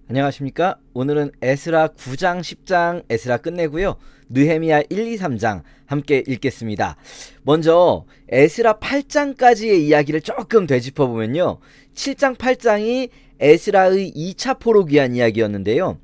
안녕하십니까? 오늘은 에스라 9장, 10장 에스라 끝내고요. 느헤미야 1, 2, 3장 함께 읽겠습니다. 먼저 에스라 8장까지의 이야기를 조금 되짚어보면요. 7장, 8장이 에스라의 2차 포로귀환 이야기였는데요.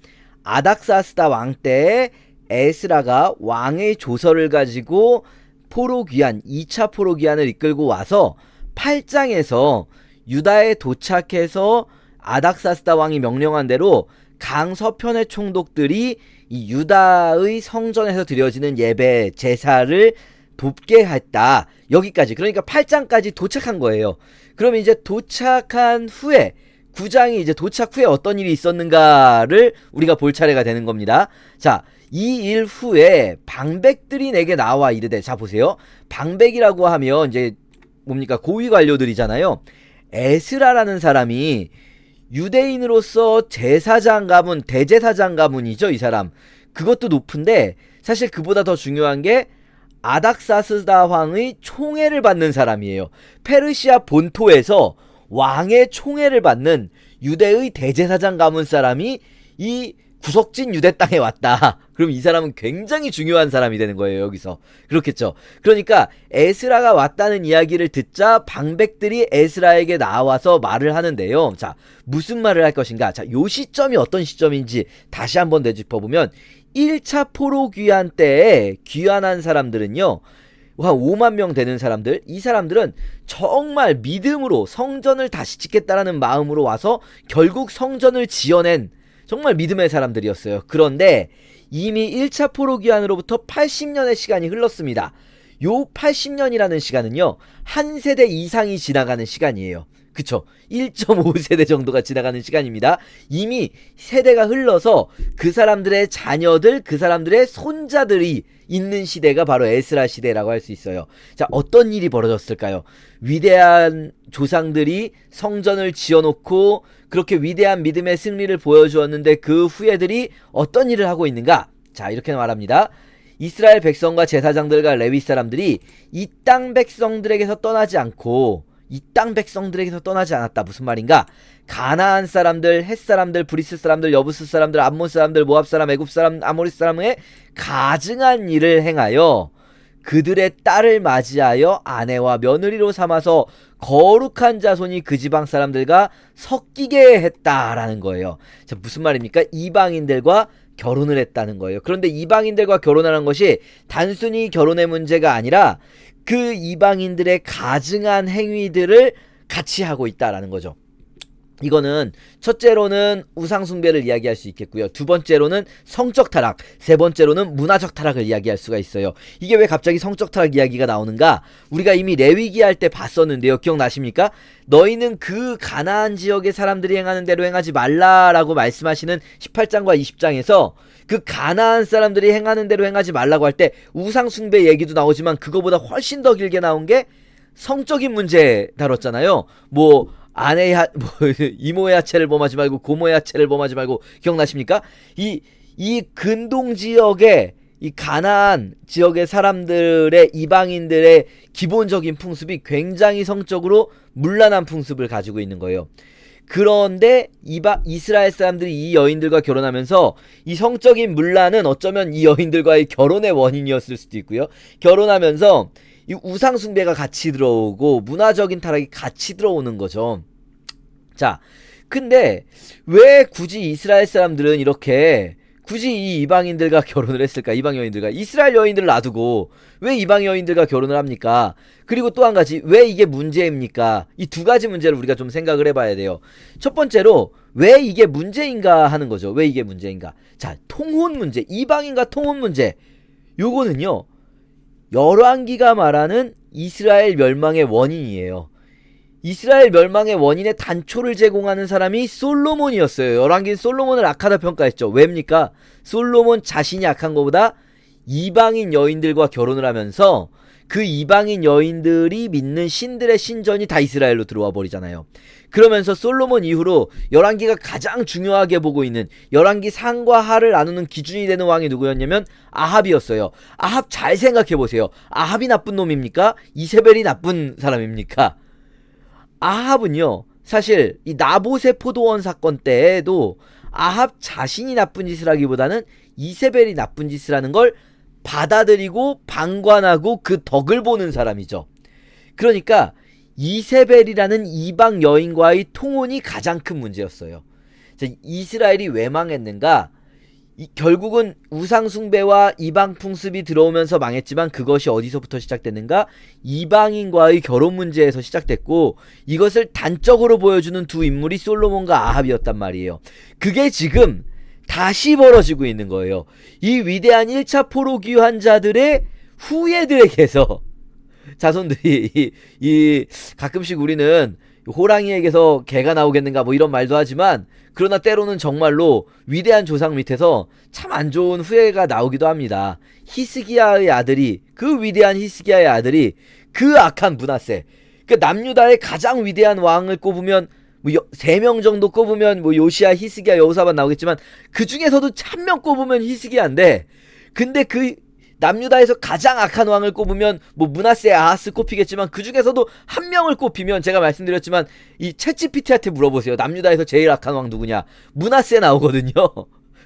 아닥사스다 왕 때에 에스라가 왕의 조서를 가지고 포로귀환, 2차 포로귀환을 이끌고 와서 8장에서 유다에 도착해서 아닥사스다 왕이 명령한 대로 강서편의 총독들이 이 유다의 성전에서 드려지는 예배 제사를 돕게 했다. 여기까지. 그러니까 8장까지 도착한 거예요. 그럼 이제 도착한 후에 9장이 이제 도착 후에 어떤 일이 있었는가를 우리가 볼 차례가 되는 겁니다. 자, 이 일 후에 방백들이 내게 나와 이르되, 자 보세요. 방백이라고 하면 이제 뭡니까? 고위 관료들이잖아요. 에스라라는 사람이 유대인으로서 제사장 가문, 대제사장 가문이죠, 이 사람. 그것도 높은데 사실 그보다 더 중요한 게 아닥사스다 왕의 총애를 받는 사람이에요. 페르시아 본토에서 왕의 총애를 받는 유대의 대제사장 가문 사람이 이 구석진 유대 땅에 왔다. 그럼 이 사람은 굉장히 중요한 사람이 되는 거예요, 여기서. 그렇겠죠. 그러니까 에스라가 왔다는 이야기를 듣자 방백들이 에스라에게 나와서 말을 하는데요. 자, 무슨 말을 할 것인가? 자, 요 시점이 어떤 시점인지 다시 한번 되짚어보면 1차 포로 귀환 때에 귀환한 사람들은요, 한 5만 명 되는 사람들, 이 사람들은 정말 믿음으로 성전을 다시 짓겠다라는 마음으로 와서 결국 성전을 지어낸 정말 믿음의 사람들이었어요. 그런데 이미 1차 포로기한으로부터 80년의 시간이 흘렀습니다. 요 80년이라는 시간은요, 한 세대 이상이 지나가는 시간이에요. 그쵸? 1.5세대 정도가 지나가는 시간입니다. 이미 세대가 흘러서 그 사람들의 자녀들, 그 사람들의 손자들이 있는 시대가 바로 에스라 시대라고 할 수 있어요. 자, 어떤 일이 벌어졌을까요? 위대한 조상들이 성전을 지어놓고 그렇게 위대한 믿음의 승리를 보여주었는데 그 후예들이 어떤 일을 하고 있는가? 자, 이렇게 말합니다. 이스라엘 백성과 제사장들과 레위 사람들이 이 땅 백성들에게서 떠나지 않고, 이 땅 백성들에게서 떠나지 않았다. 무슨 말인가? 가나안 사람들, 헷 사람들, 브리스 사람들, 여부스 사람들, 암몬 사람들, 모압 사람, 애굽 사람, 아모리 사람의 가증한 일을 행하여 그들의 딸을 맞이하여 아내와 며느리로 삼아서 거룩한 자손이 그 지방 사람들과 섞이게 했다라는 거예요. 자, 무슨 말입니까? 이방인들과 결혼을 했다는 거예요. 그런데 이방인들과 결혼하는 것이 단순히 결혼의 문제가 아니라 그 이방인들의 가증한 행위들을 같이 하고 있다라는 거죠. 이거는 첫째로는 우상숭배를 이야기할 수 있겠고요. 두 번째로는 성적 타락, 세 번째로는 문화적 타락을 이야기할 수가 있어요. 이게 왜 갑자기 성적 타락 이야기가 나오는가? 우리가 이미 레위기 할 때 봤었는데요. 기억나십니까? 너희는 그 가나안 지역의 사람들이 행하는 대로 행하지 말라라고 말씀하시는 18장과 20장에서 그 가나안 사람들이 행하는 대로 행하지 말라고 할 때 우상숭배 얘기도 나오지만 그거보다 훨씬 더 길게 나온 게 성적인 문제 다뤘잖아요. 이모의 하체를 범하지 말고 고모의 하체를 범하지 말고, 기억나십니까? 이 근동 지역의, 이 가나안 지역의 사람들의, 이방인들의 기본적인 풍습이 굉장히 성적으로 문란한 풍습을 가지고 있는 거예요. 그런데 이스라엘 사람들이 이 여인들과 결혼하면서 이 성적인 문란은 어쩌면 이 여인들과의 결혼의 원인이었을 수도 있고요. 결혼하면서 이 우상숭배가 같이 들어오고 문화적인 타락이 같이 들어오는 거죠. 자, 근데 왜 굳이 이스라엘 사람들은 이렇게 굳이 이 이방인들과 결혼을 했을까? 이방 여인들과. 이스라엘 여인들을 놔두고 왜 이방 여인들과 결혼을 합니까? 그리고 또 한 가지, 왜 이게 문제입니까? 이 두 가지 문제를 우리가 좀 생각을 해봐야 돼요. 첫 번째로 왜 이게 문제인가 하는 거죠. 왜 이게 문제인가? 자, 통혼 문제, 이방인과 통혼 문제. 요거는요, 열왕기가 말하는 이스라엘 멸망의 원인이에요. 이스라엘 멸망의 원인의 단초를 제공하는 사람이 솔로몬이었어요. 열왕기는 솔로몬을 악하다 평가했죠. 왜입니까? 솔로몬 자신이 악한 것보다 이방인 여인들과 결혼을 하면서 그 이방인 여인들이 믿는 신들의 신전이 다 이스라엘로 들어와 버리잖아요. 그러면서 솔로몬 이후로 열왕기가 가장 중요하게 보고 있는, 열왕기 상과 하를 나누는 기준이 되는 왕이 누구였냐면 아합이었어요. 아합 잘 생각해보세요. 아합이 나쁜 놈입니까? 이세벨이 나쁜 사람입니까? 아합은요, 사실 이 나봇의 포도원 사건 때에도 아합 자신이 나쁜 짓을 하기보다는 이세벨이 나쁜 짓을 하는 걸 받아들이고 방관하고 그 덕을 보는 사람이죠. 그러니까 이세벨이라는 이방 여인과의 통혼이 가장 큰 문제였어요. 이스라엘이 왜 망했는가? 결국은 우상숭배와 이방 풍습이 들어오면서 망했지만 그것이 어디서부터 시작됐는가? 이방인과의 결혼 문제에서 시작됐고, 이것을 단적으로 보여주는 두 인물이 솔로몬과 아합이었단 말이에요. 그게 지금 다시 벌어지고 있는 거예요. 이 위대한 1차 포로 귀환 자들의 후예들에게서 자손들이 가끔씩 우리는 호랑이에게서 개가 나오겠는가 뭐 이런 말도 하지만, 그러나 때로는 정말로 위대한 조상 밑에서 참 안 좋은 후예가 나오기도 합니다. 히스기야의 아들이, 그 위대한 히스기야의 아들이 그 악한 므낫세, 그 남유다의 가장 위대한 왕을 꼽으면 뭐 3명 정도 꼽으면 뭐 요시야, 히스기야, 여호사밧 나오겠지만 그 중에서도 1명 꼽으면 히스기야인데, 근데 그 남유다에서 가장 악한 왕을 꼽으면 뭐 므낫세, 아하스 꼽히겠지만 그 중에서도 1명을 꼽히면, 제가 말씀드렸지만 이 챗GPT한테 물어보세요. 남유다에서 제일 악한 왕 누구냐? 므낫세 나오거든요.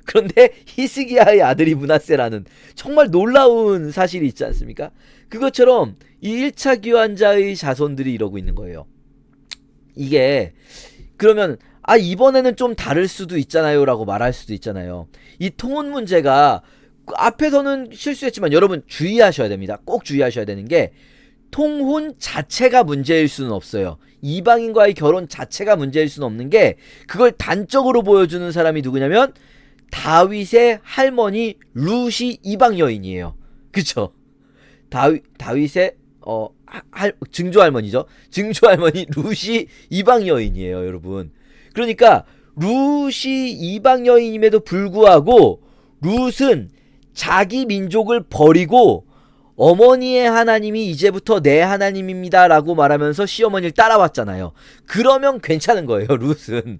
그런데 히스기야의 아들이 므낫세라는 정말 놀라운 사실이 있지 않습니까? 그것처럼 이 1차 귀환자의 자손들이 이러고 있는 거예요. 이게 그러면 이번에는 좀 다를 수도 있잖아요 라고 말할 수도 있잖아요. 이 통혼 문제가 앞에서는 실수했지만 여러분 주의하셔야 됩니다. 꼭 주의하셔야 되는 게, 통혼 자체가 문제일 수는 없어요. 이방인과의 결혼 자체가 문제일 수는 없는 게, 그걸 단적으로 보여주는 사람이 누구냐면 다윗의 할머니 룻이 이방 여인이에요. 그쵸? 다윗의 증조 할머니죠. 증조 할머니 룻이 이방 여인이에요, 여러분. 그러니까 룻이 이방 여인임에도 불구하고 룻은 자기 민족을 버리고 어머니의 하나님이 이제부터 내 하나님입니다 라고 말하면서 시어머니를 따라왔잖아요. 그러면 괜찮은 거예요, 룻은.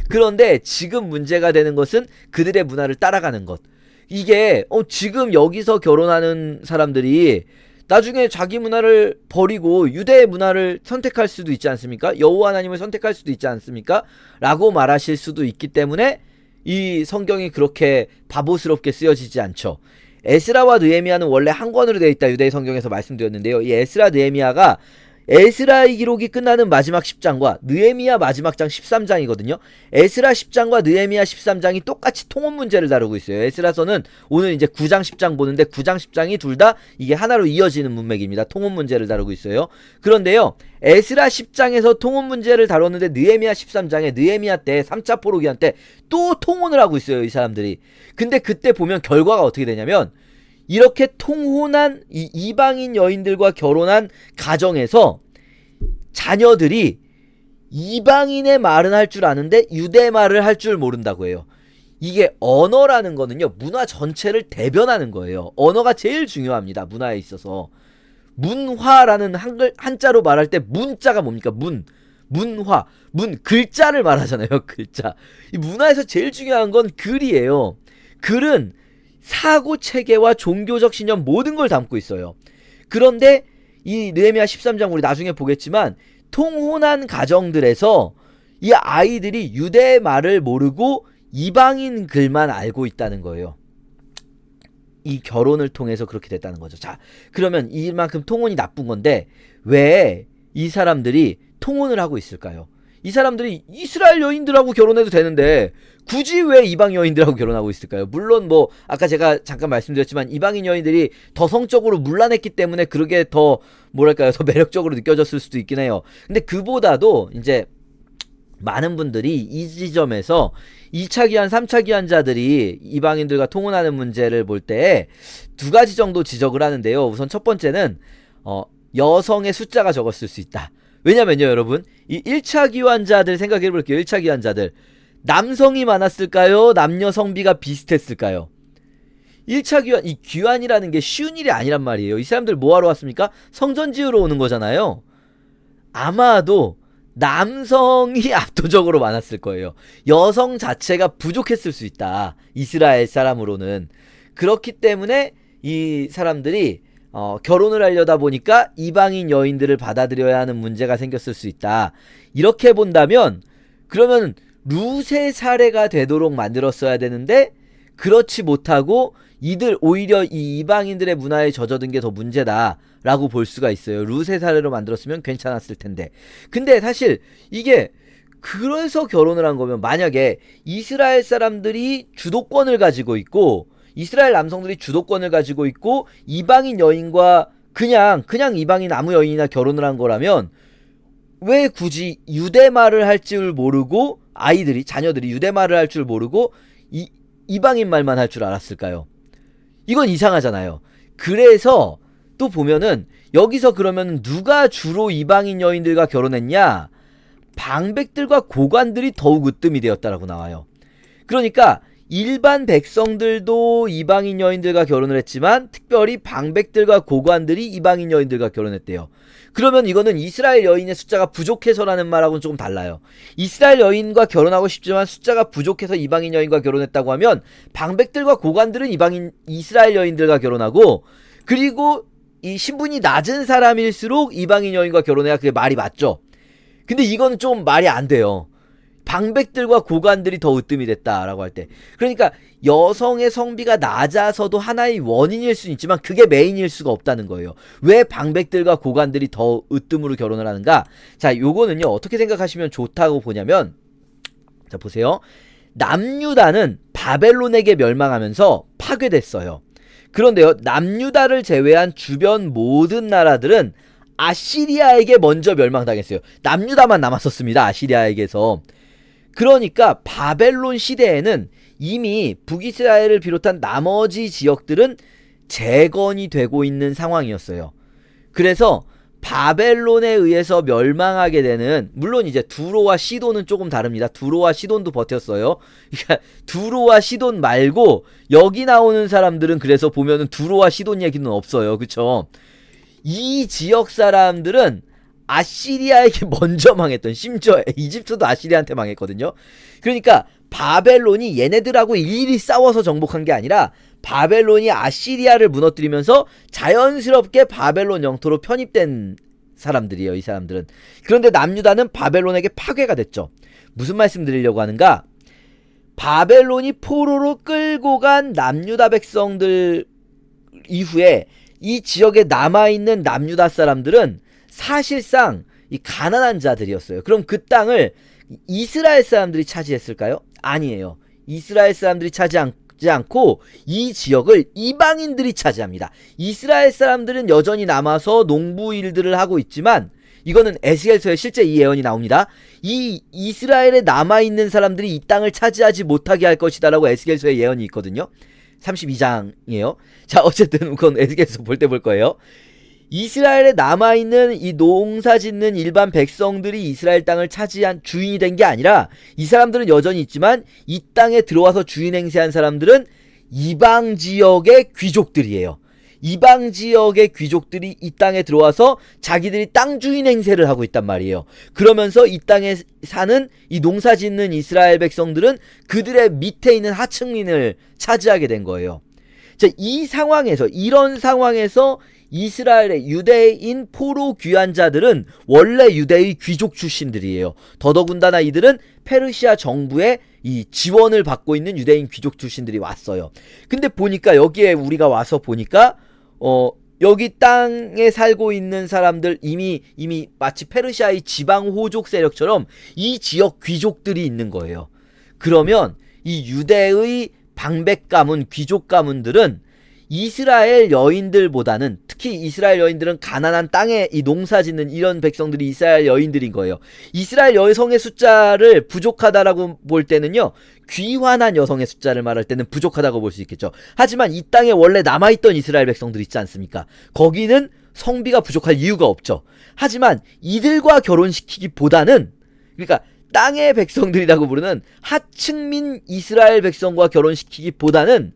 그런데 지금 문제가 되는 것은 그들의 문화를 따라가는 것. 이게 지금 여기서 결혼하는 사람들이 나중에 자기 문화를 버리고 유대의 문화를 선택할 수도 있지 않습니까? 여호와 하나님을 선택할 수도 있지 않습니까? 라고 말하실 수도 있기 때문에 이 성경이 그렇게 바보스럽게 쓰여지지 않죠. 에스라와 느헤미야는 원래 한 권으로 되어 있다, 유대의 성경에서 말씀드렸는데요. 이 에스라 느헤미야가 에스라의 기록이 끝나는 마지막 10장과 느헤미야 마지막 장 13장이거든요. 에스라 10장과 느헤미야 13장이 똑같이 통혼 문제를 다루고 있어요. 에스라서는 오늘 이제 9장 10장 보는데 9장 10장이 둘 다 이게 하나로 이어지는 문맥입니다. 통혼 문제를 다루고 있어요. 그런데요, 에스라 10장에서 통혼 문제를 다뤘는데 느헤미야 13장에 느헤미야 때 3차 포로기한 때 또 통혼을 하고 있어요, 이 사람들이. 근데 그때 보면 결과가 어떻게 되냐면, 이렇게 통혼한 이 이방인 여인들과 결혼한 가정에서 자녀들이 이방인의 말은 할 줄 아는데 유대 말을 할 줄 모른다고 해요. 이게 언어라는 거는요, 문화 전체를 대변하는 거예요. 언어가 제일 중요합니다, 문화에 있어서. 문화라는 한자로 말할 때 문자가 뭡니까? 문화, 글자를 말하잖아요. 글자. 이 문화에서 제일 중요한 건 글이에요. 글은 사고 체계와 종교적 신념 모든 걸 담고 있어요. 그런데 이 느헤미야 13장 우리 나중에 보겠지만, 통혼한 가정들에서 이 아이들이 유대의 말을 모르고 이방인 글만 알고 있다는 거예요. 이 결혼을 통해서 그렇게 됐다는 거죠. 자, 그러면 이만큼 통혼이 나쁜 건데 왜 이 사람들이 통혼을 하고 있을까요? 이 사람들이 이스라엘 여인들하고 결혼해도 되는데 굳이 왜 이방 여인들하고 결혼하고 있을까요? 물론 뭐 아까 제가 잠깐 말씀드렸지만 이방인 여인들이 더 성적으로 문란했기 때문에 그러게 더 뭐랄까요, 더 매력적으로 느껴졌을 수도 있긴 해요. 근데 그보다도 이제 많은 분들이 이 지점에서 2차 귀환, 3차 귀환자들이 이방인들과 통혼하는 문제를 볼 때 두 가지 정도 지적을 하는데요. 우선 첫 번째는 여성의 숫자가 적었을 수 있다. 왜냐면요, 여러분, 이 1차 귀환자들 생각해 볼게요. 1차 귀환자들 남성이 많았을까요? 남녀 성비가 비슷했을까요? 1차 귀환, 이 귀환이라는 게 쉬운 일이 아니란 말이에요. 이 사람들 뭐하러 왔습니까? 성전 지으러 오는 거잖아요. 아마도 남성이 압도적으로 많았을 거예요. 여성 자체가 부족했을 수 있다, 이스라엘 사람으로는. 그렇기 때문에 이 사람들이 결혼을 하려다 보니까 이방인 여인들을 받아들여야 하는 문제가 생겼을 수 있다. 이렇게 본다면 그러면 룻의 사례가 되도록 만들었어야 되는데 그렇지 못하고 이들 오히려 이 이방인들의 문화에 젖어든 게 더 문제다라고 볼 수가 있어요. 룻의 사례로 만들었으면 괜찮았을 텐데. 근데 사실 이게 그래서 결혼을 한 거면, 만약에 이스라엘 사람들이 주도권을 가지고 있고 이스라엘 남성들이 주도권을 가지고 있고 이방인 여인과 그냥 이방인 아무 여인이나 결혼을 한 거라면 왜 굳이 유대말을 할 줄 모르고 자녀들이 유대말을 할 줄 모르고 이방인 말만 할 줄 알았을까요? 이건 이상하잖아요. 그래서 또 보면은 여기서 그러면 누가 주로 이방인 여인들과 결혼했냐? 방백들과 고관들이 더욱 으뜸이 되었다라고 나와요. 그러니까 일반 백성들도 이방인 여인들과 결혼을 했지만 특별히 방백들과 고관들이 이방인 여인들과 결혼했대요. 그러면 이거는 이스라엘 여인의 숫자가 부족해서라는 말하고는 조금 달라요. 이스라엘 여인과 결혼하고 싶지만 숫자가 부족해서 이방인 여인과 결혼했다고 하면 방백들과 고관들은 이스라엘 여인들과 결혼하고, 그리고 이 신분이 낮은 사람일수록 이방인 여인과 결혼해야 그게 말이 맞죠. 근데 이건 좀 말이 안 돼요. 방백들과 고관들이 더 으뜸이 됐다라고 할 때, 그러니까 여성의 성비가 낮아서도 하나의 원인일 수는 있지만 그게 메인일 수가 없다는 거예요. 왜 방백들과 고관들이 더 으뜸으로 결혼을 하는가? 자, 요거는요 어떻게 생각하시면 좋다고 보냐면, 자 보세요. 남유다는 바벨론에게 멸망하면서 파괴됐어요. 그런데요, 남유다를 제외한 주변 모든 나라들은 아시리아에게 먼저 멸망당했어요. 남유다만 남았었습니다, 아시리아에게서. 그러니까 바벨론 시대에는 이미 북이스라엘을 비롯한 나머지 지역들은 재건이 되고 있는 상황이었어요. 그래서 바벨론에 의해서 멸망하게 되는, 물론 이제 두로와 시돈은 조금 다릅니다. 두로와 시돈도 버텼어요. 그러니까 두로와 시돈 말고 여기 나오는 사람들은 그래서 보면은 두로와 시돈 얘기는 없어요. 그쵸? 이 지역 사람들은 아시리아에게 먼저 망했던, 심지어 이집트도 아시리아한테 망했거든요. 그러니까 바벨론이 얘네들하고 일일이 싸워서 정복한 게 아니라 바벨론이 아시리아를 무너뜨리면서 자연스럽게 바벨론 영토로 편입된 사람들이에요, 이 사람들은. 그런데 남유다는 바벨론에게 파괴가 됐죠. 무슨 말씀 드리려고 하는가? 바벨론이 포로로 끌고 간 남유다 백성들 이후에 이 지역에 남아있는 남유다 사람들은 사실상 이 가난한 자들이었어요. 그럼 그 땅을 이스라엘 사람들이 차지했을까요? 아니에요. 이스라엘 사람들이 차지하지 않고 이 지역을 이방인들이 차지합니다. 이스라엘 사람들은 여전히 남아서 농부 일들을 하고 있지만, 이거는 에스겔서에 실제 이 예언이 나옵니다. 이 이스라엘에 남아있는 사람들이 이 땅을 차지하지 못하게 할 것이다 라고 에스겔서에 예언이 있거든요. 32장이에요. 자, 어쨌든 그건 에스겔서 볼 때 볼 거예요. 이스라엘에 남아있는 이 농사 짓는 일반 백성들이 이스라엘 땅을 차지한 주인이 된 게 아니라, 이 사람들은 여전히 있지만 이 땅에 들어와서 주인 행세한 사람들은 이방 지역의 귀족들이에요. 이방 지역의 귀족들이 이 땅에 들어와서 자기들이 땅 주인 행세를 하고 있단 말이에요. 그러면서 이 땅에 사는 이 농사 짓는 이스라엘 백성들은 그들의 밑에 있는 하층민을 차지하게 된 거예요. 자, 이런 상황에서 이스라엘의 유대인 포로 귀환자들은 원래 유대의 귀족 출신들이에요. 더더군다나 이들은 페르시아 정부의 이 지원을 받고 있는 유대인 귀족 출신들이 왔어요. 근데 보니까 여기에 우리가 와서 보니까 여기 땅에 살고 있는 사람들, 이미 마치 페르시아의 지방 호족 세력처럼 이 지역 귀족들이 있는 거예요. 그러면 이 유대의 방백 가문, 귀족 가문들은 이스라엘 여인들보다는, 특히 이스라엘 여인들은 가난한 땅에 이 농사 짓는 이런 백성들이 이스라엘 여인들인 거예요. 이스라엘 여성의 숫자를 부족하다라고 볼 때는요, 귀환한 여성의 숫자를 말할 때는 부족하다고 볼 수 있겠죠. 하지만 이 땅에 원래 남아있던 이스라엘 백성들 있지 않습니까? 거기는 성비가 부족할 이유가 없죠. 하지만 이들과 결혼시키기보다는, 그러니까 땅의 백성들이라고 부르는 하층민 이스라엘 백성과 결혼시키기보다는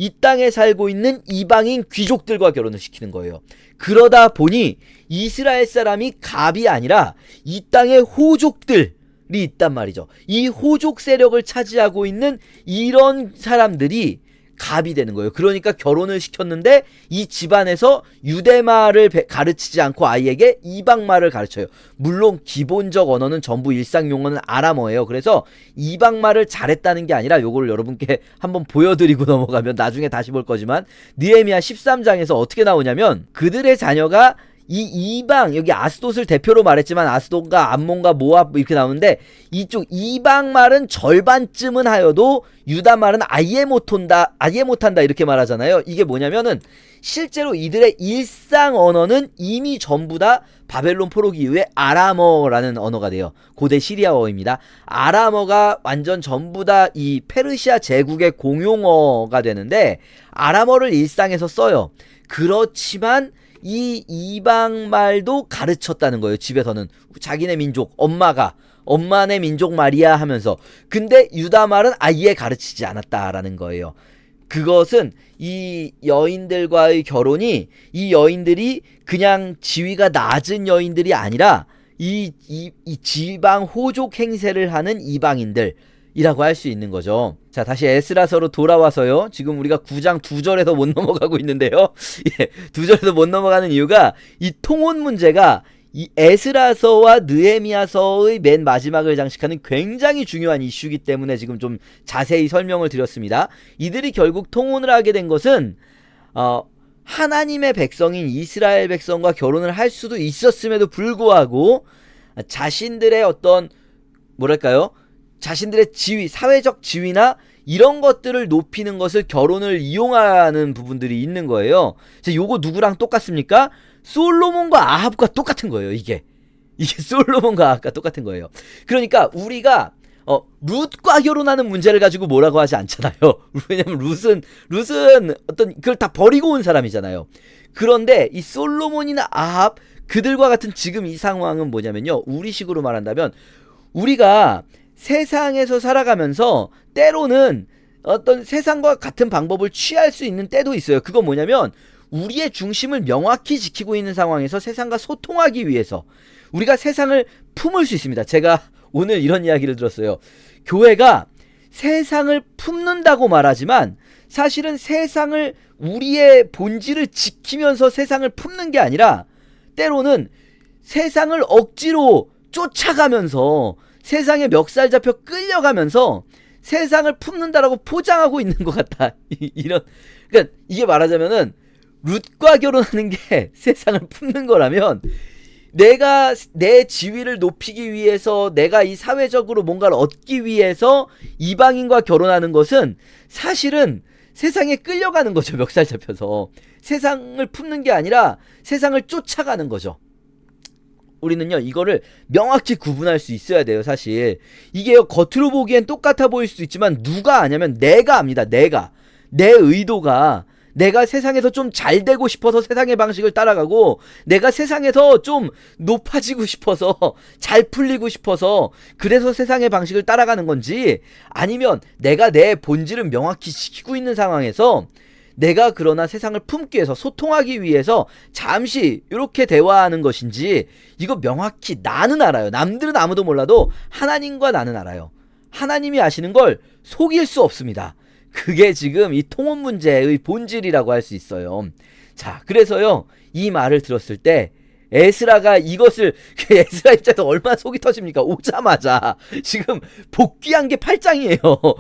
이 땅에 살고 있는 이방인 귀족들과 결혼을 시키는 거예요. 그러다 보니 이스라엘 사람이 갑이 아니라 이 땅의 호족들이 있단 말이죠. 이 호족 세력을 차지하고 있는 이런 사람들이 갑이 되는 거예요. 그러니까 결혼을 시켰는데 이 집안에서 유대말을 가르치지 않고 아이에게 이방말을 가르쳐요. 물론 기본적 언어는 전부 일상 용어는 아람어예요. 그래서 이방말을 잘했다는 게 아니라 요거를 여러분께 한번 보여드리고 넘어가면 나중에 다시 볼 거지만 느헤미야 13장에서 어떻게 나오냐면 그들의 자녀가 이 이방, 여기 아스돗을 대표로 말했지만 아스돗과 암몬과 모압 이렇게 나오는데 이쪽 이방 말은 절반쯤은 하여도 유다 말은 아예 못한다 이렇게 말하잖아요. 이게 뭐냐면은 실제로 이들의 일상 언어는 이미 전부 다 바벨론 포로기 이후에 아람어라는 언어가 돼요. 고대 시리아어입니다. 아람어가 완전 전부 다 이 페르시아 제국의 공용어가 되는데 아람어를 일상에서 써요. 그렇지만 이 이방말도 가르쳤다는 거예요. 집에서는 자기네 민족 엄마네 민족 말이야 하면서. 근데 유다말은 아예 가르치지 않았다라는 거예요. 그것은 이 여인들과의 결혼이 이 여인들이 그냥 지위가 낮은 여인들이 아니라 이 지방 호족 행세를 하는 이방인들 이라고 할 수 있는 거죠. 자, 다시 에스라서로 돌아와서요. 지금 우리가 9장 2절에서 못 넘어가고 있는데요. 예, 2절에서 못 넘어가는 이유가 이 통혼 문제가 이 에스라서와 느헤미야서의 맨 마지막을 장식하는 굉장히 중요한 이슈이기 때문에 지금 좀 자세히 설명을 드렸습니다. 이들이 결국 통혼을 하게 된 것은 하나님의 백성인 이스라엘 백성과 결혼을 할 수도 있었음에도 불구하고 자신들의 어떤 뭐랄까요? 자신들의 지위, 사회적 지위나 이런 것들을 높이는 것을 결혼을 이용하는 부분들이 있는 거예요. 요거 누구랑 똑같습니까? 솔로몬과 아합과 똑같은 거예요. 이게 솔로몬과 아합과 똑같은 거예요. 그러니까 우리가 룻과 결혼하는 문제를 가지고 뭐라고 하지 않잖아요. 왜냐면 룻은 어떤 그걸 다 버리고 온 사람이잖아요. 그런데 이 솔로몬이나 아합 그들과 같은 지금 이 상황은 뭐냐면요. 우리식으로 말한다면 우리가 세상에서 살아가면서 때로는 어떤 세상과 같은 방법을 취할 수 있는 때도 있어요. 그건 뭐냐면 우리의 중심을 명확히 지키고 있는 상황에서 세상과 소통하기 위해서 우리가 세상을 품을 수 있습니다. 제가 오늘 이런 이야기를 들었어요. 교회가 세상을 품는다고 말하지만 사실은 세상을 우리의 본질을 지키면서 세상을 품는 게 아니라 때로는 세상을 억지로 쫓아가면서 세상에 멱살 잡혀 끌려가면서 세상을 품는다라고 포장하고 있는 것 같다. 그러니까 이게 말하자면은 룻과 결혼하는 게 세상을 품는 거라면 내가 내 지위를 높이기 위해서 내가 이 사회적으로 뭔가를 얻기 위해서 이방인과 결혼하는 것은 사실은 세상에 끌려가는 거죠. 멱살 잡혀서 세상을 품는 게 아니라 세상을 쫓아가는 거죠. 우리는요 이거를 명확히 구분할 수 있어야 돼요. 사실 이게요 겉으로 보기엔 똑같아 보일 수도 있지만 누가 아냐면 내가 압니다. 내 의도가 내가 세상에서 좀 잘 되고 싶어서 세상의 방식을 따라가고 내가 세상에서 좀 높아지고 싶어서 잘 풀리고 싶어서 그래서 세상의 방식을 따라가는 건지 아니면 내가 내 본질을 명확히 지키고 있는 상황에서 내가 그러나 세상을 품기 위해서 소통하기 위해서 잠시 이렇게 대화하는 것인지 이거 명확히 나는 알아요. 남들은 아무도 몰라도 하나님과 나는 알아요. 하나님이 아시는 걸 속일 수 없습니다. 그게 지금 이 통혼 문제의 본질이라고 할 수 있어요. 자, 그래서요 이 말을 들었을 때 에스라가 이것을 에스라 입장에서 얼마나 속이 터집니까? 오자마자 지금 복귀한 게 8장이에요.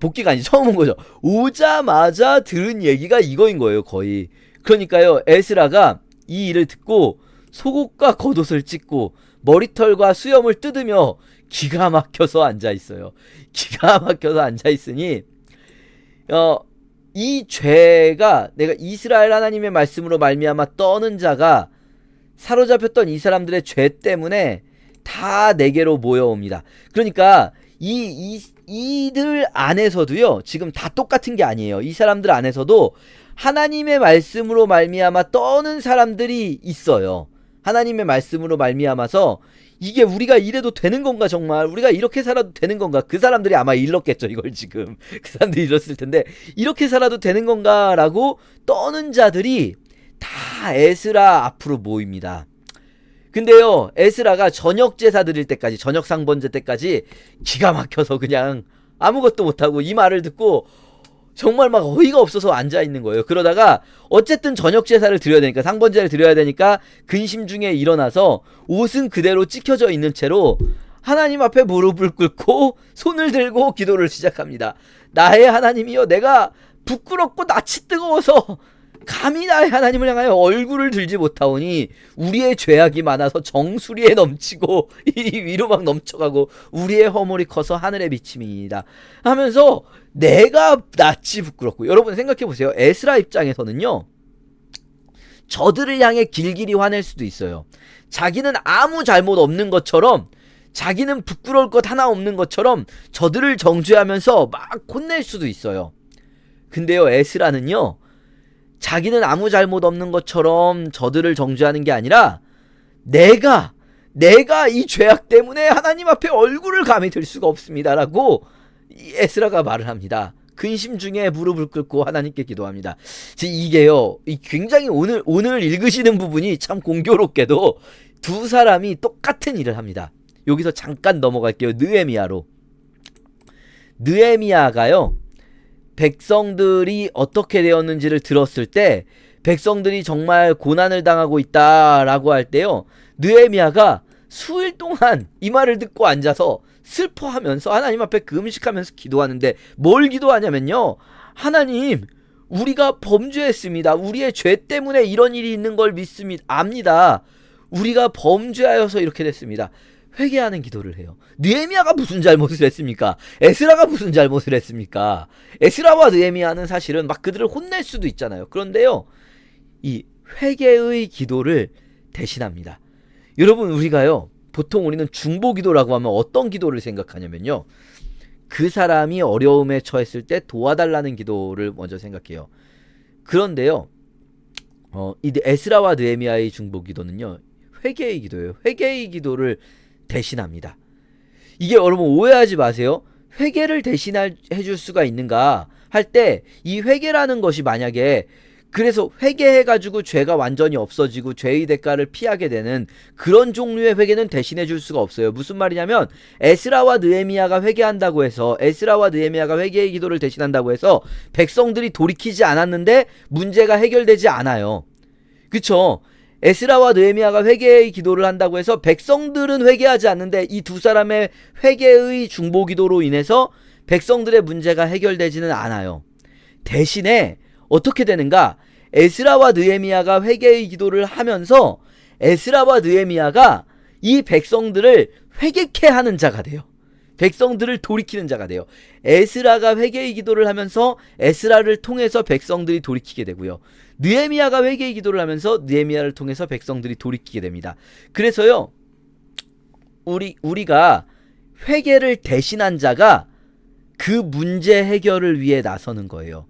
복귀가 아니지 처음 온 거죠. 오자마자 들은 얘기가 이거인 거예요. 거의. 그러니까요 에스라가 이 일을 듣고 속옷과 겉옷을 찢고 머리털과 수염을 뜯으며 기가 막혀서 앉아있어요. 기가 막혀서 앉아있으니 이 죄가 내가 이스라엘 하나님의 말씀으로 말미암아 떠는 자가 사로잡혔던 이 사람들의 죄 때문에 다 내게로 모여옵니다. 그러니까 이들 안에서도요 지금 다 똑같은 게 아니에요. 이 사람들 안에서도 하나님의 말씀으로 말미암아 떠는 사람들이 있어요. 하나님의 말씀으로 말미암아서 이게 우리가 이래도 되는 건가, 정말 우리가 이렇게 살아도 되는 건가. 그 사람들이 아마 일렀겠죠 이걸. 지금 그 사람들이 일렀을 텐데 이렇게 살아도 되는 건가 라고 떠는 자들이 다 에스라 앞으로 모입니다. 근데요 에스라가 저녁 제사 드릴 때까지, 저녁 상번제 때까지 기가 막혀서 그냥 아무것도 못하고 이 말을 듣고 정말 막 어이가 없어서 앉아있는 거예요. 그러다가 어쨌든 저녁 제사를 드려야 되니까, 상번제를 드려야 되니까 근심 중에 일어나서 옷은 그대로 찍혀져 있는 채로 하나님 앞에 무릎을 꿇고 손을 들고 기도를 시작합니다. 나의 하나님이여, 내가 부끄럽고 낯이 뜨거워서 감히 나의 하나님을 향하여 얼굴을 들지 못하오니 우리의 죄악이 많아서 정수리에 넘치고 이 위로 막 넘쳐가고 우리의 허물이 커서 하늘에 비침이니이다 하면서 내가 낯이 부끄럽고. 여러분 생각해보세요. 에스라 입장에서는요, 저들을 향해 길길이 화낼 수도 있어요. 자기는 아무 잘못 없는 것처럼, 자기는 부끄러울 것 하나 없는 것처럼 저들을 정죄하면서 막 혼낼 수도 있어요. 근데요, 에스라는요, 자기는 아무 잘못 없는 것처럼 저들을 정죄하는 게 아니라 내가 이 죄악 때문에 하나님 앞에 얼굴을 감히 들 수가 없습니다라고 에스라가 말을 합니다. 근심 중에 무릎을 꿇고 하나님께 기도합니다. 이게요, 굉장히 오늘 읽으시는 부분이 참 공교롭게도 두 사람이 똑같은 일을 합니다. 여기서 잠깐 넘어갈게요. 느헤미야로. 느헤미야가요, 백성들이 어떻게 되었는지를 들었을 때, 백성들이 정말 고난을 당하고 있다라고 할 때요, 느헤미야가 수일 동안 이 말을 듣고 앉아서 슬퍼하면서 하나님 앞에 금식하면서 기도하는데, 뭘 기도하냐면요, 하나님, 우리가 범죄했습니다. 우리의 죄 때문에 이런 일이 있는 걸 압니다. 우리가 범죄하여서 이렇게 됐습니다. 회개하는 기도를 해요. 느헤미야가 무슨 잘못을 했습니까? 에스라가 무슨 잘못을 했습니까? 에스라와 느헤미야는 사실은 막 그들을 혼낼 수도 있잖아요. 그런데요, 이 회개의 기도를 대신합니다. 여러분, 우리가요, 보통 우리는 중보기도라고 하면 어떤 기도를 생각하냐면요, 그 사람이 어려움에 처했을 때 도와달라는 기도를 먼저 생각해요. 그런데요, 이 에스라와 느헤미야의 중보기도는요, 회개의 기도예요. 회개의 기도를 대신합니다. 이게 여러분 오해하지 마세요. 회개를 대신해 줄 수가 있는가 할 때, 이 회개라는 것이 만약에 그래서 회개해가지고 죄가 완전히 없어지고 죄의 대가를 피하게 되는 그런 종류의 회개는 대신해 줄 수가 없어요. 무슨 말이냐면, 에스라와 느헤미야가 회개한다고 해서, 에스라와 느헤미야가 회개의 기도를 대신한다고 해서 백성들이 돌이키지 않았는데 문제가 해결되지 않아요. 그쵸? 에스라와 느헤미야가 회개의 기도를 한다고 해서 백성들은 회개하지 않는데 이 두 사람의 회개의 중보 기도로 인해서 백성들의 문제가 해결되지는 않아요. 대신에 어떻게 되는가? 에스라와 느헤미야가 회개의 기도를 하면서 에스라와 느헤미야가 이 백성들을 회개케 하는 자가 돼요. 백성들을 돌이키는 자가 돼요. 에스라가 회개의 기도를 하면서 에스라를 통해서 백성들이 돌이키게 되고요, 느헤미야가 회개의 기도를 하면서 느헤미야를 통해서 백성들이 돌이키게 됩니다. 그래서요, 우리가 회개를 대신한 자가 그 문제 해결을 위해 나서는 거예요.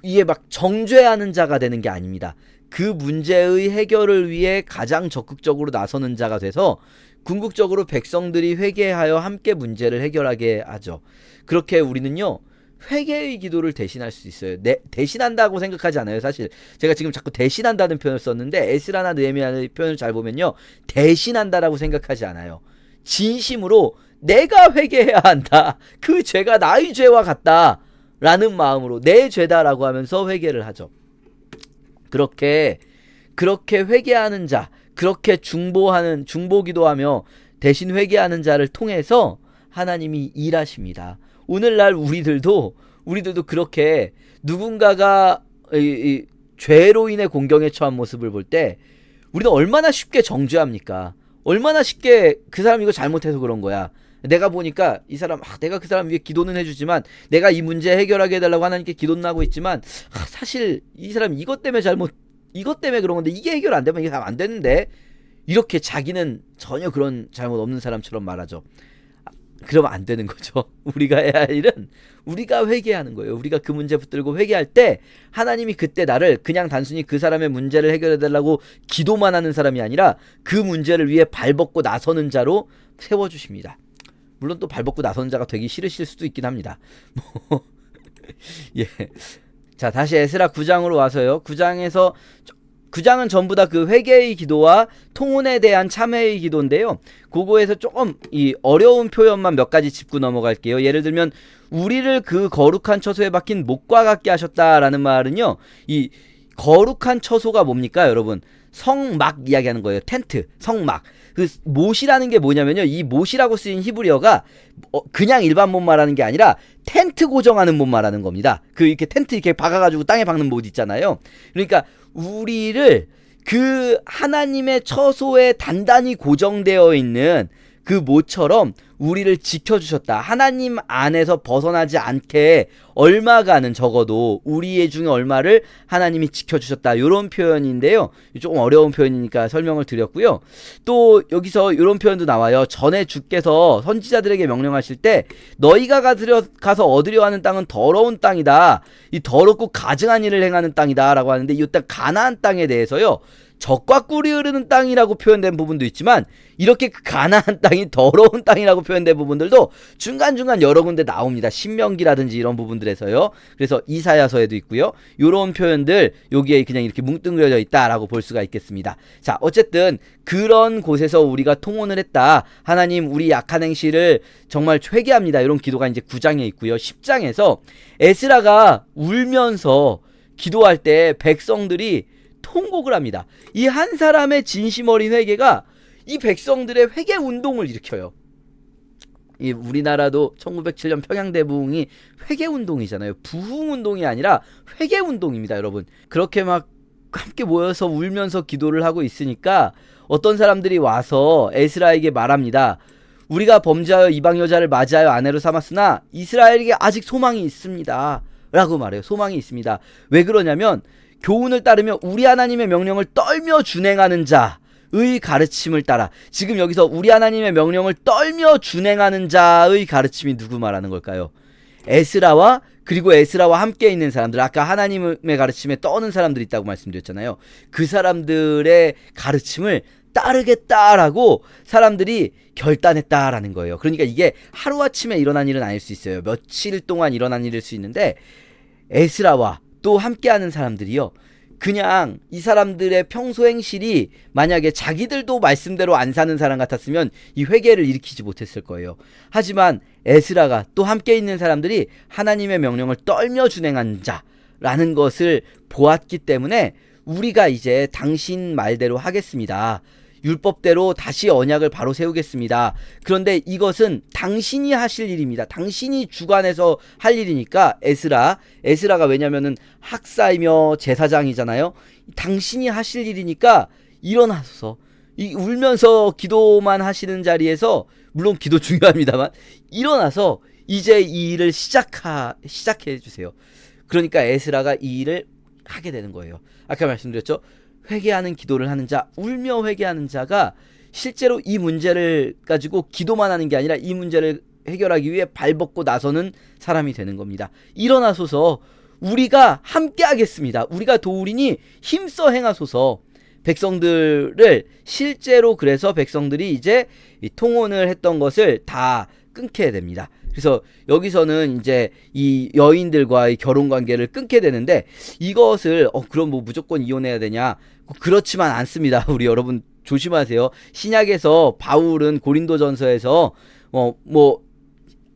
이게 막 정죄하는 자가 되는 게 아닙니다. 그 문제의 해결을 위해 가장 적극적으로 나서는 자가 돼서 궁극적으로 백성들이 회개하여 함께 문제를 해결하게 하죠. 그렇게 우리는요, 회개의 기도를 대신할 수 있어요. 대신한다고 생각하지 않아요. 사실 제가 지금 자꾸 대신한다는 표현을 썼는데, 에스라나 느헤미야의 표현을 잘 보면요, 대신한다라고 생각하지 않아요. 진심으로 내가 회개해야 한다, 그 죄가 나의 죄와 같다 라는 마음으로 내 죄다라고 하면서 회개를 하죠. 그렇게 회개하는 자, 그렇게 중보기도하며 대신 회개하는 자를 통해서 하나님이 일하십니다. 오늘날 우리들도 그렇게 누군가가 이 죄로 인해 공경에 처한 모습을 볼 때 우리는 얼마나 쉽게 정죄합니까? 얼마나 쉽게 그 사람 이거 잘못해서 그런 거야, 내가 보니까 이 사람, 내가 그 사람 위해 기도는 해주지만, 내가 이 문제 해결하게 해달라고 하나님께 기도는 하고 있지만, 사실 이 사람 이것 때문에 그런 건데 이게 해결 안 되면 이게 안 되는데, 이렇게 자기는 전혀 그런 잘못 없는 사람처럼 말하죠. 그러면 안 되는 거죠. 우리가 해야 할 일은 우리가 회개하는 거예요. 우리가 그 문제 붙들고 회개할 때 하나님이 그때 나를 그냥 단순히 그 사람의 문제를 해결해달라고 기도만 하는 사람이 아니라 그 문제를 위해 발벗고 나서는 자로 세워주십니다. 물론 또 발벗고 나서는 자가 되기 싫으실 수도 있긴 합니다. 예. 자, 다시 에스라 9장으로 와서요. 9장은 전부 다 그 회개의 기도와 통혼에 대한 참회의 기도인데요, 그거에서 조금 이 어려운 표현만 몇 가지 짚고 넘어갈게요. 예를 들면 우리를 그 거룩한 처소에 박힌 목과 같게 하셨다라는 말은요, 이 거룩한 처소가 뭡니까, 여러분? 성막 이야기하는 거예요. 텐트, 성막. 그 못이라는 게 뭐냐면요, 이 못이라고 쓰인 히브리어가 그냥 일반 못 말하는 게 아니라 텐트 고정하는 못 말하는 겁니다. 그 이렇게 텐트 이렇게 박아가지고 땅에 박는 못 있잖아요. 그러니까 우리를 그 하나님의 처소에 단단히 고정되어 있는 그 못처럼 우리를 지켜주셨다. 하나님 안에서 벗어나지 않게 얼마간은 적어도 우리의 중에 얼마를 하나님이 지켜주셨다. 이런 표현인데요. 조금 어려운 표현이니까 설명을 드렸고요. 또 여기서 이런 표현도 나와요. 전에 주께서 선지자들에게 명령하실 때 너희가 가서 얻으려 하는 땅은 더러운 땅이다. 이 더럽고 가증한 일을 행하는 땅이다 라고 하는데, 이 땅 가나안 땅에 대해서요, 젖과 꿀이 흐르는 땅이라고 표현된 부분도 있지만 이렇게 그 가나안 땅이 더러운 땅이라고 표현된 부분들도 중간중간 여러 군데 나옵니다. 신명기라든지 이런 부분들에서요. 그래서 이사야서에도 있고요. 요런 표현들 여기에 그냥 이렇게 뭉뚱그려져 있다라고 볼 수가 있겠습니다. 자, 어쨌든 그런 곳에서 우리가 통혼을 했다. 하나님, 우리 약한 행실을 정말 회개합니다. 이런 기도가 이제 9장에 있고요. 10장에서 에스라가 울면서 기도할 때 백성들이 통곡을 합니다. 이 한 사람의 진심 어린 회개가 이 백성들의 회개 운동을 일으켜요. 이 우리나라도 1907년 평양대부흥이 회개 운동이잖아요. 부흥 운동이 아니라 회개 운동입니다, 여러분. 그렇게 막 함께 모여서 울면서 기도를 하고 있으니까 어떤 사람들이 와서 에스라에게 말합니다. 우리가 범죄하여 이방 여자를 맞이하여 아내로 삼았으나 이스라엘에게 아직 소망이 있습니다 라고 말해요. 소망이 있습니다. 왜 그러냐면 교훈을 따르며 우리 하나님의 명령을 떨며 준행하는 자의 가르침을 따라. 지금 여기서 우리 하나님의 명령을 떨며 준행하는 자의 가르침이 누구 말하는 걸까요? 에스라와, 그리고 에스라와 함께 있는 사람들, 아까 하나님의 가르침에 떠는 사람들이 있다고 말씀드렸잖아요. 그 사람들의 가르침을 따르겠다라고 사람들이 결단했다라는 거예요. 그러니까 이게 하루아침에 일어난 일은 아닐 수 있어요. 며칠 동안 일어난 일일 수 있는데, 에스라와 또 함께하는 사람들이요, 그냥 이 사람들의 평소 행실이 만약에 자기들도 말씀대로 안 사는 사람 같았으면 이 회개를 일으키지 못했을 거예요. 하지만 에스라가 또 함께 있는 사람들이 하나님의 명령을 떨며 준행한 자라는 것을 보았기 때문에 우리가 이제 당신 말대로 하겠습니다. 율법대로 다시 언약을 바로 세우겠습니다. 그런데 이것은 당신이 하실 일입니다. 당신이 주관해서 할 일이니까 에스라가 왜냐면은 학사이며 제사장이잖아요. 당신이 하실 일이니까 일어나서 이 울면서 기도만 하시는 자리에서, 물론 기도 중요합니다만, 일어나서 이제 이 일을 시작해 주세요. 그러니까 에스라가 이 일을 하게 되는 거예요. 아까 말씀드렸죠. 회개하는 기도를 하는 자, 울며 회개하는 자가 실제로 이 문제를 가지고 기도만 하는 게 아니라 이 문제를 해결하기 위해 발벗고 나서는 사람이 되는 겁니다. 일어나소서, 우리가 함께 하겠습니다. 우리가 도우리니 힘써 행하소서. 백성들을 실제로, 그래서 백성들이 이제 이 통혼을 했던 것을 다 끊게 됩니다. 그래서 여기서는 이제 이 여인들과의 결혼 관계를 끊게 되는데, 이것을 그럼 뭐 무조건 이혼해야 되냐? 그렇지만 않습니다. 우리 여러분 조심하세요. 신약에서 바울은 고린도전서에서 뭐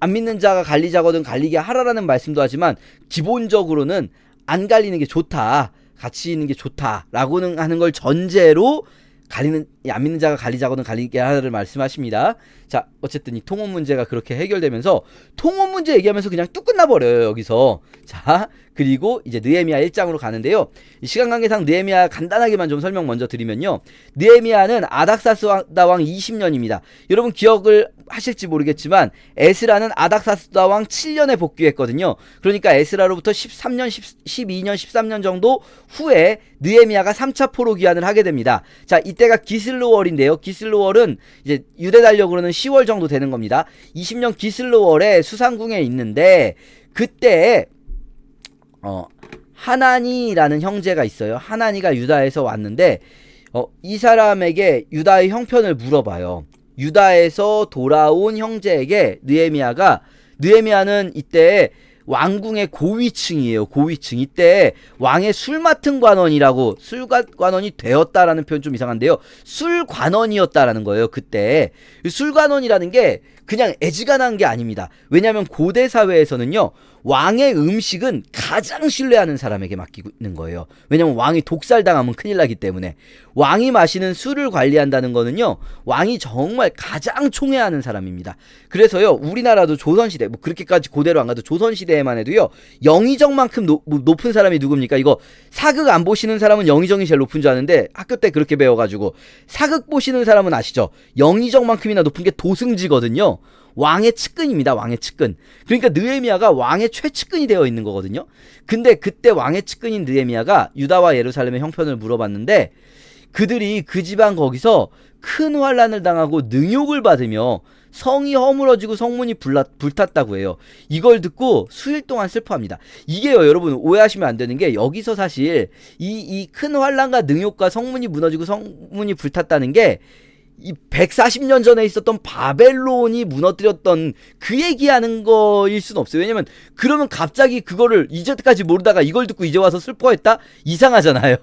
안 믿는 자가 갈리자거든 갈리게 하라라는 말씀도 하지만, 기본적으로는 안 갈리는 게 좋다, 같이 있는 게 좋다라고는 하는 걸 전제로 안 믿는 자가 갈리자거든 갈리게 하라를 말씀하십니다. 자, 어쨌든 이 통혼 문제가 그렇게 해결되면서, 통혼 문제 얘기하면서 그냥 뚝 끝나버려요, 여기서. 자, 그리고 이제 느헤미야 1장으로 가는데요. 이 시간 관계상 느헤미야 간단하게만 좀 설명 먼저 드리면요. 느헤미야는 아닥사스다 왕 20년입니다. 여러분 기억을 하실지 모르겠지만 에스라는 아닥사스다 왕 7년에 복귀했거든요. 그러니까 에스라로부터 13년, 12년, 13년 정도 후에 느헤미야가 3차 포로 귀환을 하게 됩니다. 자, 이때가 기슬로월인데요. 기슬로월은 이제 유대 달력으로는 10월 정도 되는 겁니다. 20년 기슬로월에 수상궁에 있는데, 그때 하나니라는 형제가 있어요. 하나니가 유다에서 왔는데 이 사람에게 유다의 형편을 물어봐요. 유다에서 돌아온 형제에게 느헤미야는 이때 왕궁의 고위층이에요. 고위층. 이때 왕의 술 맡은 관원이라고, 술관원이 되었다라는 표현 좀 이상한데요. 술관원이었다라는 거예요. 그때 술관원이라는 게 그냥 애지간한 게 아닙니다. 왜냐하면 고대 사회에서는요, 왕의 음식은 가장 신뢰하는 사람에게 맡기는 거예요. 왜냐면 왕이 독살당하면 큰일 나기 때문에. 왕이 마시는 술을 관리한다는 거는요, 왕이 정말 가장 총애하는 사람입니다. 그래서요, 우리나라도 조선시대, 뭐 그렇게까지 고대로 안 가도 조선시대에만 해도요, 영의정만큼 높은 사람이 누굽니까? 이거 사극 안 보시는 사람은 영의정이 제일 높은 줄 아는데 학교 때 그렇게 배워가지고, 사극 보시는 사람은 아시죠? 영의정만큼이나 높은 게 도승지거든요. 왕의 측근입니다. 왕의 측근. 그러니까 느헤미야가 왕의 최측근이 되어 있는 거거든요. 근데 그때 왕의 측근인 느헤미야가 유다와 예루살렘의 형편을 물어봤는데, 그들이 그 집안 거기서 큰 환란을 당하고 능욕을 받으며 성이 허물어지고 성문이 불탔다고 해요. 이걸 듣고 수일 동안 슬퍼합니다. 이게요, 여러분 오해하시면 안 되는 게, 여기서 사실 이 큰 환란과 능욕과 성문이 무너지고 성문이 불탔다는 게 이 140년 전에 있었던 바벨론이 무너뜨렸던 그 얘기하는 거일 수는 없어요. 왜냐면 그러면 갑자기 그거를 이제까지 모르다가 이걸 듣고 이제 와서 슬퍼했다? 이상하잖아요.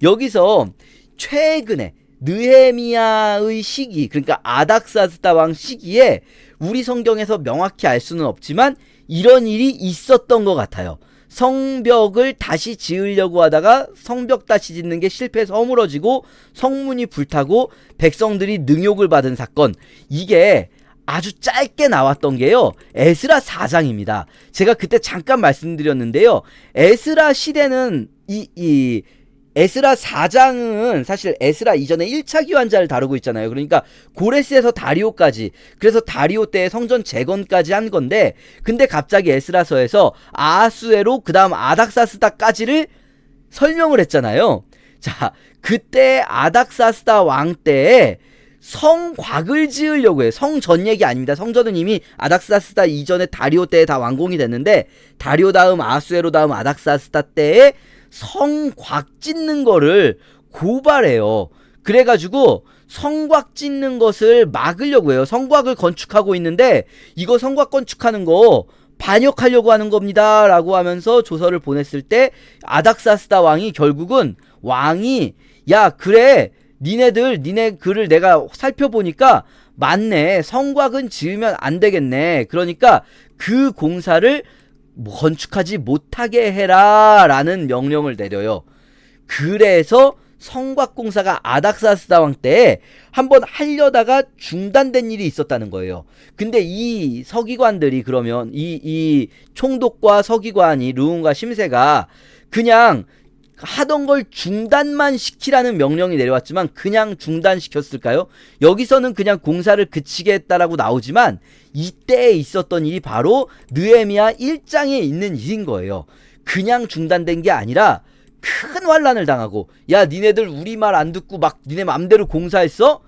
여기서 최근에 느헤미야의 시기, 그러니까 아닥사스다 왕 시기에 우리 성경에서 명확히 알 수는 없지만 이런 일이 있었던 것 같아요. 성벽을 다시 지으려고 하다가 성벽 다시 짓는 게 실패해서 허물어지고 성문이 불타고 백성들이 능욕을 받은 사건, 이게 아주 짧게 나왔던 게요, 에스라 4장입니다. 제가 그때 잠깐 말씀드렸는데요, 에스라 시대는 에스라 4장은 사실 에스라 이전에 1차 기환자를 다루고 있잖아요. 그러니까 고레스에서 다리오까지, 그래서 다리오 때의 성전 재건까지 한 건데, 근데 갑자기 에스라서에서 아하수에로 그 다음 아닥사스다까지를 설명을 했잖아요. 자, 그때 아닥사스다 왕 때에 성곽을 지으려고 해요. 성전 얘기 아닙니다. 성전은 이미 아닥사스다 이전에 다리오 때에 다 완공이 됐는데, 다리오 다음 아하수에로 다음 아닥사스다 때에 성곽 짓는 거를 고발해요. 그래가지고 성곽 짓는 것을 막으려고 해요. 성곽을 건축하고 있는데 이거 성곽 건축하는 거 반역하려고 하는 겁니다 라고 하면서 조서를 보냈을 때, 아닥사스다 왕이 결국은 야 그래, 니네 글을 내가 살펴보니까 맞네, 성곽은 지으면 안 되겠네, 그러니까 그 공사를 건축하지 못하게 해라 라는 명령을 내려요. 그래서 성곽 공사가 아닥사스다 왕 때에 한번 하려다가 중단된 일이 있었다는 거예요. 근데 이 서기관들이, 그러면 이 총독과 서기관이, 르움과 심세가 그냥 하던 걸 중단만 시키라는 명령이 내려왔지만 그냥 중단시켰을까요? 여기서는 그냥 공사를 그치게 했다라고 나오지만 이때에 있었던 일이 바로 느헤미야 1장에 있는 일인 거예요. 그냥 중단된 게 아니라 큰 환란을 당하고, 야 니네들 우리 말 안 듣고 막 니네 맘대로 공사했어?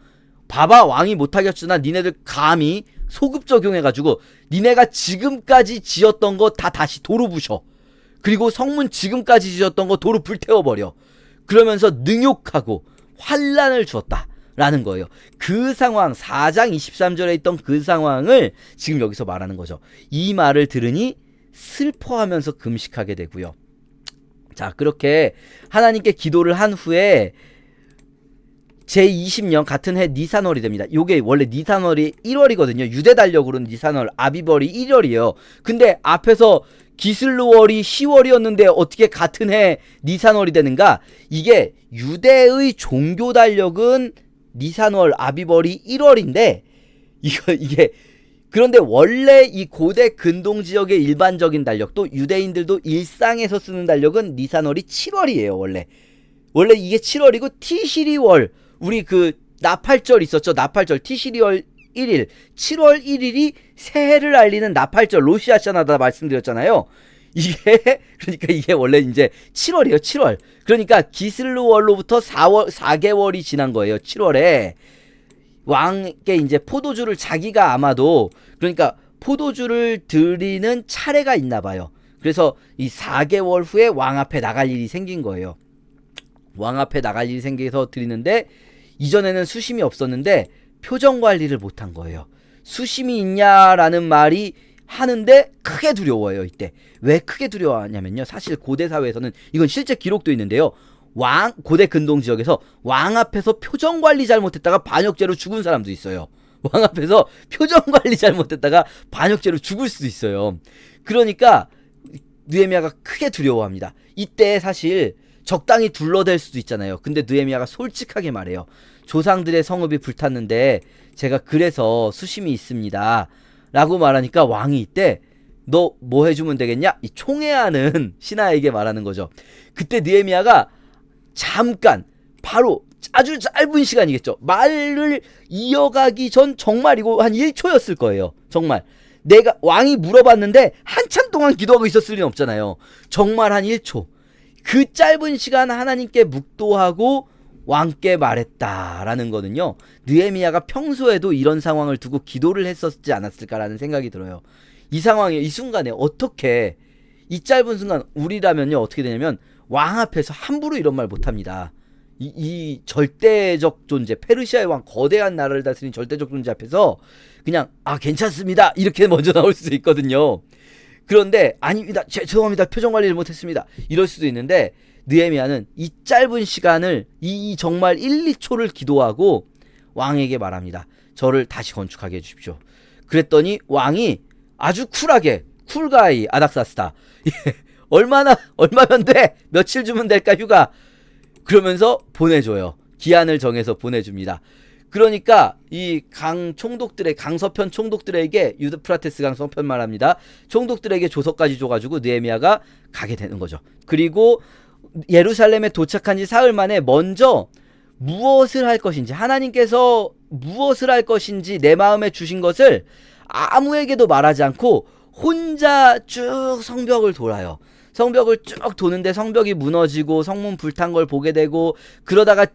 봐봐, 왕이 못하겠으나 니네들 감히 소급 적용해가지고 니네가 지금까지 지었던 거 다 다시 도로 부셔. 그리고 성문 지금까지 지었던 거 도로 불태워버려. 그러면서 능욕하고 환란을 주었다 라는 거예요. 그 상황, 4장 23절에 있던 그 상황을 지금 여기서 말하는 거죠. 이 말을 들으니 슬퍼하면서 금식하게 되고요. 자, 그렇게 하나님께 기도를 한 후에 제20년 같은 해 니산월이 됩니다. 요게 원래 니산월이 1월이거든요. 유대 달력으로는 니산월, 아비벌이 1월이에요. 근데 앞에서 기슬루월이 10월이었는데 어떻게 같은 해 니산월이 되는가? 이게 유대의 종교 달력은 니산월, 아비벌이 1월인데 이게 그런데 원래 이 고대 근동 지역의 일반적인 달력, 또 유대인들도 일상에서 쓰는 달력은 니산월이 7월이에요. 원래 이게 7월이고 티시리월, 우리 그 나팔절 있었죠. 나팔절 티시리월 1일, 7월 1일이 새해를 알리는 나팔절, 로시아샤나다 말씀드렸잖아요. 그러니까 이게 원래 이제 7월이에요. 7월. 그러니까 기슬루월로부터 4개월이 지난 거예요. 7월에 왕께 이제 포도주를, 자기가 아마도, 그러니까 포도주를 드리는 차례가 있나 봐요. 그래서 이 4개월 후에 왕 앞에 나갈 일이 생긴 거예요. 왕 앞에 나갈 일이 생겨서 드리는데, 이전에는 수심이 없었는데 표정 관리를 못한 거예요. 수심이 있냐라는 말이 하는데 크게 두려워요. 이때 왜 크게 두려워하냐면요, 사실 고대 사회에서는 이건 실제 기록도 있는데요, 고대 근동 지역에서 왕 앞에서 표정 관리 잘못했다가 반역죄로 죽은 사람도 있어요. 왕 앞에서 표정 관리 잘못했다가 반역죄로 죽을 수도 있어요. 그러니까 느헤미야가 크게 두려워합니다. 이때 사실 적당히 둘러댈 수도 있잖아요. 근데 느헤미야가 솔직하게 말해요. 조상들의 성읍이 불탔는데 제가 그래서 수심이 있습니다 라고 말하니까 왕이 이때 너 뭐 해주면 되겠냐? 이 총애하는 신하에게 말하는 거죠. 그때 느헤미야가 잠깐 바로 아주 짧은 시간이겠죠. 말을 이어가기 전 정말 이거 한 1초였을 거예요. 정말 내가 왕이 물어봤는데 한참 동안 기도하고 있었을 리는 없잖아요. 정말 한 1초. 그 짧은 시간 하나님께 묵도하고 왕께 말했다라는 거는요. 느헤미야가 평소에도 이런 상황을 두고 기도를 했었지 않았을까라는 생각이 들어요. 이 상황에 이 순간에 어떻게 이 짧은 순간 우리라면요 어떻게 되냐면 왕 앞에서 함부로 이런 말 못합니다. 이 절대적 존재, 페르시아의 왕, 거대한 나라를 다스린 절대적 존재 앞에서 그냥 괜찮습니다 이렇게 먼저 나올 수도 있거든요. 그런데 아닙니다, 죄송합니다, 표정 관리를 못했습니다 이럴 수도 있는데 느헤미야는 이 짧은 시간을 이 정말 1, 2초를 기도하고 왕에게 말합니다. 저를 다시 건축하게 해주십시오. 그랬더니 왕이 아주 쿨하게 쿨가이 아닥사스다 얼마면 돼? 며칠 주면 될까 휴가? 그러면서 보내줘요. 기한을 정해서 보내줍니다. 그러니까 이 강서편 총독들에게 유프라테스 강 서편 말합니다. 총독들에게 조서까지 줘가지고 느헤미야가 가게 되는 거죠. 그리고 예루살렘에 도착한 지 사흘 만에 먼저 무엇을 할 것인지, 하나님께서 무엇을 할 것인지 내 마음에 주신 것을 아무에게도 말하지 않고 혼자 쭉 성벽을 돌아요. 성벽을 쭉 도는데 성벽이 무너지고 성문 불탄 걸 보게 되고 그러다가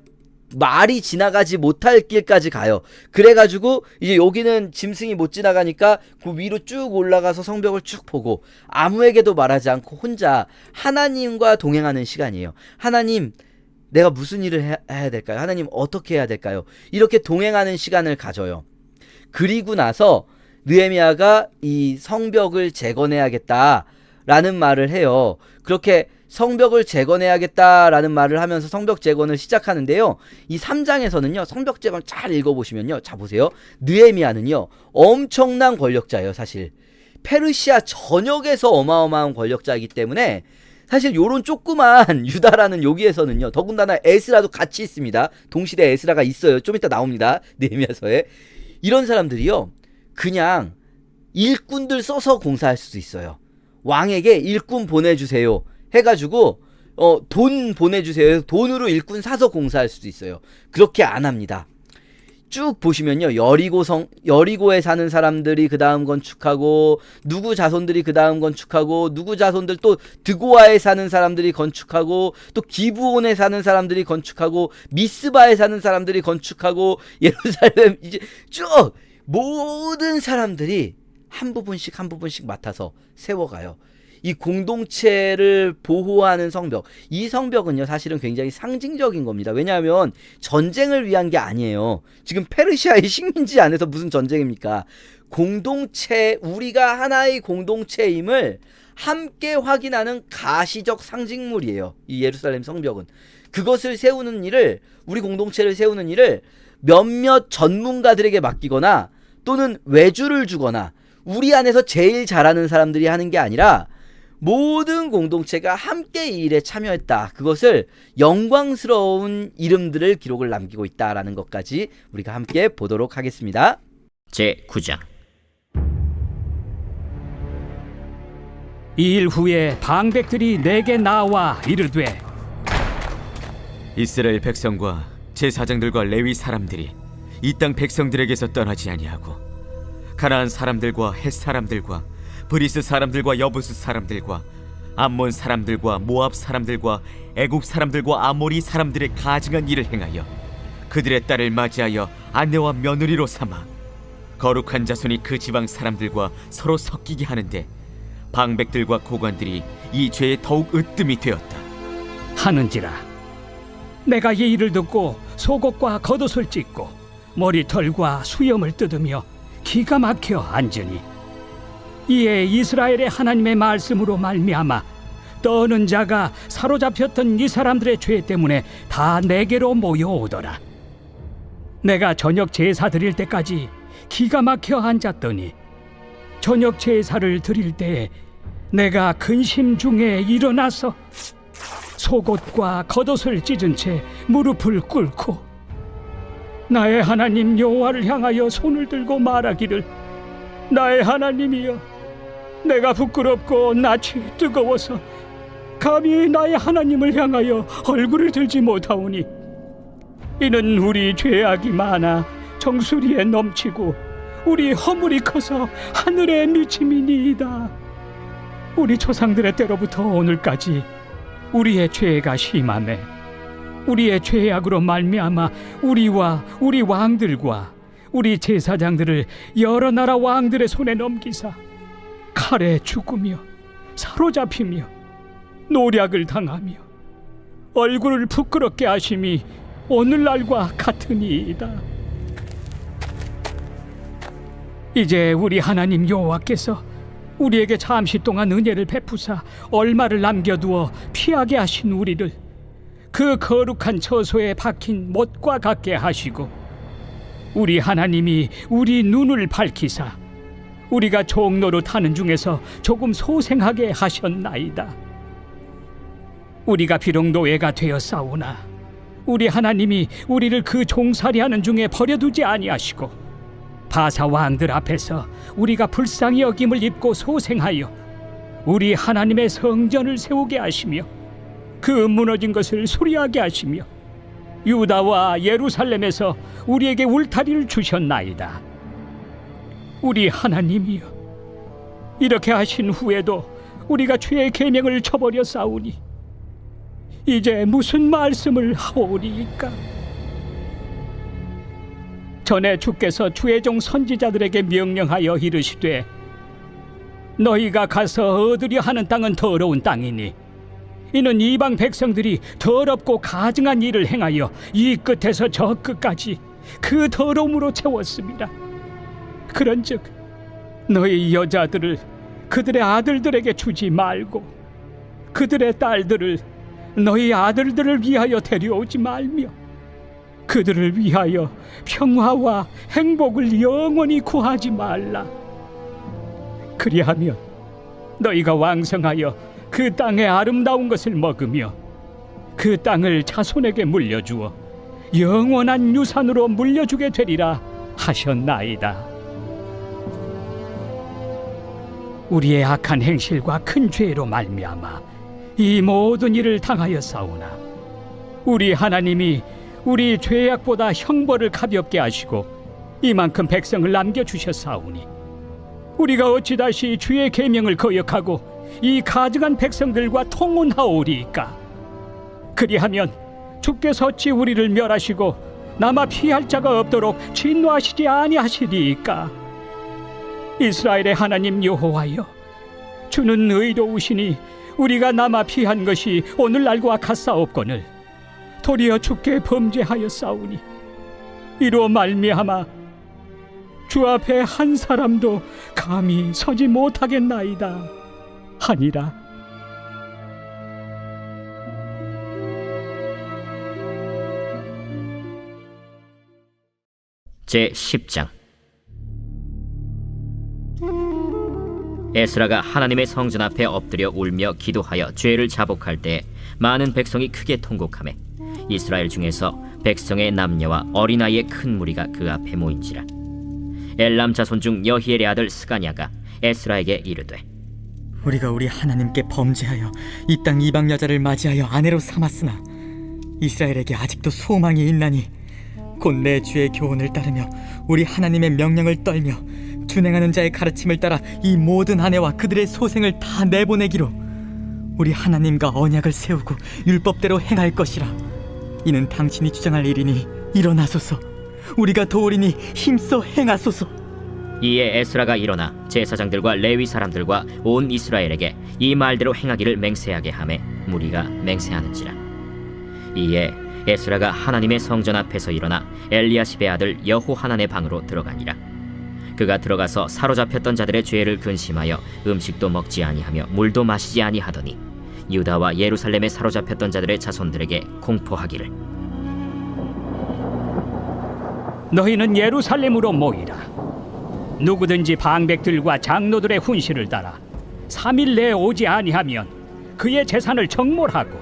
말이 지나가지 못할 길까지 가요. 그래가지고 이제 여기는 짐승이 못 지나가니까 그 위로 쭉 올라가서 성벽을 쭉 보고 아무에게도 말하지 않고 혼자 하나님과 동행하는 시간이에요. 하나님, 내가 무슨 일을 해야 될까요? 하나님, 어떻게 해야 될까요? 이렇게 동행하는 시간을 가져요. 그리고 나서 느헤미야가 이 성벽을 재건해야겠다라는 말을 해요. 그렇게 성벽을 재건해야겠다라는 말을 하면서 성벽 재건을 시작하는데요. 이 3장에서는요. 성벽 재건 잘 읽어보시면요. 자, 보세요. 느헤미야는요. 엄청난 권력자예요. 사실. 페르시아 전역에서 어마어마한 권력자이기 때문에 사실 요런 조그만 유다라는 여기에서는요. 더군다나 에스라도 같이 있습니다. 동시대에 에스라가 있어요. 좀 이따 나옵니다. 느헤미야서에. 이런 사람들이요. 그냥 일꾼들 써서 공사할 수도 있어요. 왕에게 일꾼 보내주세요 해가지고 돈 보내주세요. 돈으로 일꾼 사서 공사할 수도 있어요. 그렇게 안 합니다. 쭉 보시면요. 여리고에 사는 사람들이 그 다음 건축하고 누구 자손들이 그 다음 건축하고 누구 자손들 또 드고아에 사는 사람들이 건축하고 또 기브온에 사는 사람들이 건축하고 미스바에 사는 사람들이 건축하고 예루살렘 이제 쭉 모든 사람들이 한 부분씩 맡아서 세워가요. 이 공동체를 보호하는 성벽, 이 성벽은요 사실은 굉장히 상징적인 겁니다. 왜냐하면 전쟁을 위한 게 아니에요. 지금 페르시아의 식민지 안에서 무슨 전쟁입니까? 공동체, 우리가 하나의 공동체임을 함께 확인하는 가시적 상징물이에요. 이 예루살렘 성벽은. 그것을 세우는 일을, 우리 공동체를 세우는 일을 몇몇 전문가들에게 맡기거나 또는 외주를 주거나 우리 안에서 제일 잘하는 사람들이 하는 게 아니라 모든 공동체가 함께 이 일에 참여했다. 그것을 영광스러운 이름들을 기록을 남기고 있다라는 것까지 우리가 함께 보도록 하겠습니다. 제9장. 이 일 후에 방백들이 내게 나와 이르되, 이스라엘 백성과 제사장들과 레위 사람들이 이 땅 백성들에게서 떠나지 아니하고 가나안 사람들과 헷 사람들과 브리스 사람들과 여부스 사람들과 암몬 사람들과 모압 사람들과 애굽 사람들과 아모리 사람들의 가증한 일을 행하여 그들의 딸을 맞이하여 아내와 며느리로 삼아 거룩한 자손이 그 지방 사람들과 서로 섞이게 하는데 방백들과 고관들이 이 죄에 더욱 으뜸이 되었다 하는지라. 내가 이 일을 듣고 속옷과 겉옷을 찢고 머리털과 수염을 뜯으며 기가 막혀 앉으니, 이에 이스라엘의 하나님의 말씀으로 말미암아 떠는 자가 사로잡혔던 이 사람들의 죄 때문에 다 내게로 모여오더라. 내가 저녁 제사 드릴 때까지 기가 막혀 앉았더니 저녁 제사를 드릴 때에 내가 근심 중에 일어나서 속옷과 겉옷을 찢은 채 무릎을 꿇고 나의 하나님 여호와를 향하여 손을 들고 말하기를, 나의 하나님이여, 내가 부끄럽고 낯이 뜨거워서 감히 나의 하나님을 향하여 얼굴을 들지 못하오니 이는 우리 죄악이 많아 정수리에 넘치고 우리 허물이 커서 하늘에 미침이니이다. 우리 조상들의 때로부터 오늘까지 우리의 죄가 심하매 우리의 죄악으로 말미암아 우리와 우리 왕들과 우리 제사장들을 여러 나라 왕들의 손에 넘기사 칼에 죽으며 사로잡히며 노략을 당하며 얼굴을 부끄럽게 하심이 오늘날과 같으니이다. 이제 우리 하나님 여호와께서 우리에게 잠시 동안 은혜를 베푸사 얼마를 남겨두어 피하게 하신 우리를 그 거룩한 처소에 박힌 못과 같게 하시고 우리 하나님이 우리 눈을 밝히사 우리가 종로로 타는 중에서 조금 소생하게 하셨나이다. 우리가 비록 노예가 되었사오나 우리 하나님이 우리를 그 종살이하는 중에 버려두지 아니하시고 바사 왕들 앞에서 우리가 불쌍히 여김을 입고 소생하여 우리 하나님의 성전을 세우게 하시며 그 무너진 것을 수리하게 하시며 유다와 예루살렘에서 우리에게 울타리를 주셨나이다. 우리 하나님이여, 이렇게 하신 후에도 우리가 죄의 계명을 저버려 싸우니 이제 무슨 말씀을 하오리이까? 전에 주께서 주의 종 선지자들에게 명령하여 이르시되 너희가 가서 얻으려 하는 땅은 더러운 땅이니 이는 이방 백성들이 더럽고 가증한 일을 행하여 이 끝에서 저 끝까지 그 더러움으로 채웠습니다. 그런즉 너희 여자들을 그들의 아들들에게 주지 말고 그들의 딸들을 너희 아들들을 위하여 데려오지 말며 그들을 위하여 평화와 행복을 영원히 구하지 말라. 그리하면 너희가 왕성하여 그 땅의 아름다운 것을 먹으며 그 땅을 자손에게 물려주어 영원한 유산으로 물려주게 되리라 하셨나이다. 우리의 악한 행실과 큰 죄로 말미암아 이 모든 일을 당하였사오나 우리 하나님이 우리 죄악보다 형벌을 가볍게 하시고 이만큼 백성을 남겨주셨사오니 우리가 어찌 다시 주의 계명을 거역하고 이 가증한 백성들과 통혼하오리이까? 그리하면 주께서 어찌 우리를 멸하시고 남아 피할 자가 없도록 진노하시지 아니하시리이까? 이스라엘의 하나님 여호와여, 주는 의로우시니 우리가 남아 피한 것이 오늘날과 같사옵거늘 도리어 주께 범죄하였사오니 이로 말미암아 주 앞에 한 사람도 감히 서지 못하겠나이다 하니라. 제10장. 에스라가 하나님의 성전 앞에 엎드려 울며 기도하여 죄를 자복할 때 많은 백성이 크게 통곡하매 이스라엘 중에서 백성의 남녀와 어린아이의 큰 무리가 그 앞에 모인지라. 엘람 자손 중 여히엘의 아들 스가냐가 에스라에게 이르되 우리가 우리 하나님께 범죄하여 이 땅 이방 여자를 맞이하여 아내로 삼았으나 이스라엘에게 아직도 소망이 있나니 곧 내 주의 교훈을 따르며 우리 하나님의 명령을 떨며 준행하는 자의 가르침을 따라 이 모든 아내와 그들의 소생을 다 내보내기로 우리 하나님과 언약을 세우고 율법대로 행할 것이라. 이는 당신이 주장할 일이니 일어나소서. 우리가 도우리니 힘써 행하소서. 이에 에스라가 일어나 제사장들과 레위 사람들과 온 이스라엘에게 이 말대로 행하기를 맹세하게 하매 무리가 맹세하는지라. 이에 에스라가 하나님의 성전 앞에서 일어나 엘리야십의 아들 여호하난의 방으로 들어가니라. 그가 들어가서 사로잡혔던 자들의 죄를 근심하여 음식도 먹지 아니하며 물도 마시지 아니하더니 유다와 예루살렘에 사로잡혔던 자들의 자손들에게 공포하기를 너희는 예루살렘으로 모이라. 누구든지 방백들과 장로들의 훈시를 따라 3일 내에 오지 아니하면 그의 재산을 정몰하고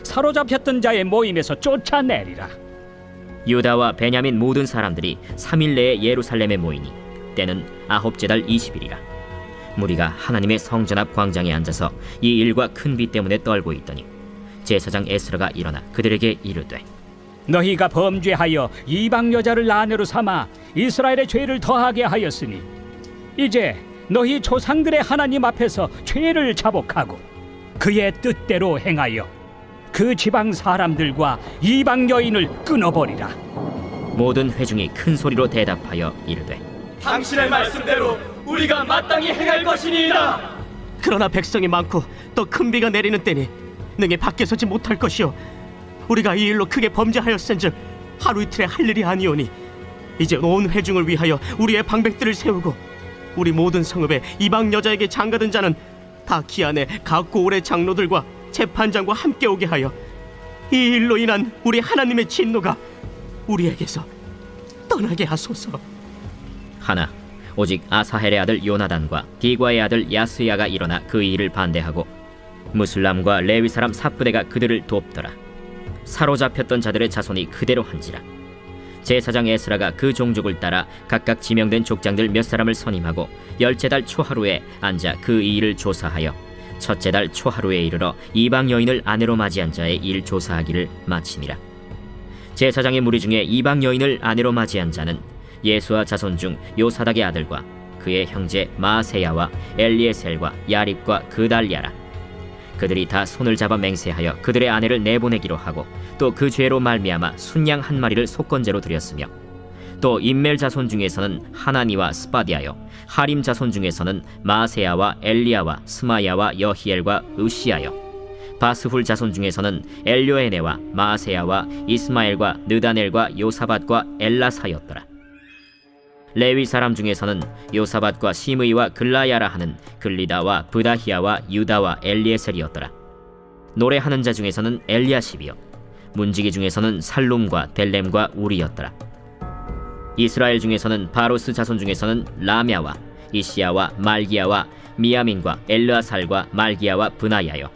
사로잡혔던 자의 모임에서 쫓아내리라. 유다와 베냐민 모든 사람들이 3일 내에 예루살렘에 모이니 때는 아홉째 달 20일이라. 무리가 하나님의 성전 앞 광장에 앉아서 이 일과 큰 비 때문에 떨고 있더니 제사장 에스라가 일어나 그들에게 이르되, 너희가 범죄하여 이방 여자를 아내로 삼아 이스라엘의 죄를 더하게 하였으니 이제 너희 조상들의 하나님 앞에서 죄를 자복하고 그의 뜻대로 행하여 그 지방 사람들과 이방 여인을 끊어버리라. 모든 회중이 큰 소리로 대답하여 이르되, 당신의 말씀대로 우리가 마땅히 행할 것이니이다. 그러나 백성이 많고 또 큰 비가 내리는 때니 능히 밖에 서지 못할 것이요, 우리가 이 일로 크게 범죄하였은즉 하루 이틀에 할 일이 아니오니 이제 온 회중을 위하여 우리의 방백들을 세우고 우리 모든 성읍에 이방 여자에게 장가든 자는 다 기한에 각고 올해 장로들과 재판장과 함께 오게 하여 이 일로 인한 우리 하나님의 진노가 우리에게서 떠나게 하소서. 하나 오직 아사헬의 아들 요나단과 디과의 아들 야스야가 일어나 그 일을 반대하고 무슬람과 레위 사람 삽부대가 그들을 돕더라. 사로잡혔던 자들의 자손이 그대로 한지라. 제사장 에스라가 그 종족을 따라 각각 지명된 족장들 몇 사람을 선임하고 10째 달 초하루에 앉아 그 일을 조사하여 첫째 달 초하루에 이르러 이방 여인을 아내로 맞이한 자의 일 조사하기를 마치니라. 제사장의 무리 중에 이방 여인을 아내로 맞이한 자는 예수와 자손 중 요사닥의 아들과 그의 형제 마세야와 엘리에셀과 야립과 그달랴라. 그들이 다 손을 잡아 맹세하여 그들의 아내를 내보내기로 하고 또 그 죄로 말미암아 순양 한 마리를 속건제로 드렸으며 또 임멜 자손 중에서는 하나니와 스바디아요 하림 자손 중에서는 마세야와 엘리야와 스마야와 여히엘과 으시야요 바스훌 자손 중에서는 엘료에네와 마세야와 이스마엘과 느다넬과 요사밧과 엘라사였더라. 레위 사람 중에서는 요사밧과 시므이와 글라야라 하는 글리다와 브다히야와 유다와 엘리에셀이었더라. 노래하는 자 중에서는 엘리야십이요 문지기 중에서는 살룸과 델렘과 우리였더라. 이스라엘 중에서는 바로스 자손 중에서는 라мя와 이시야와 말기야와 미야민과 엘르아살과 말기야와 브나야요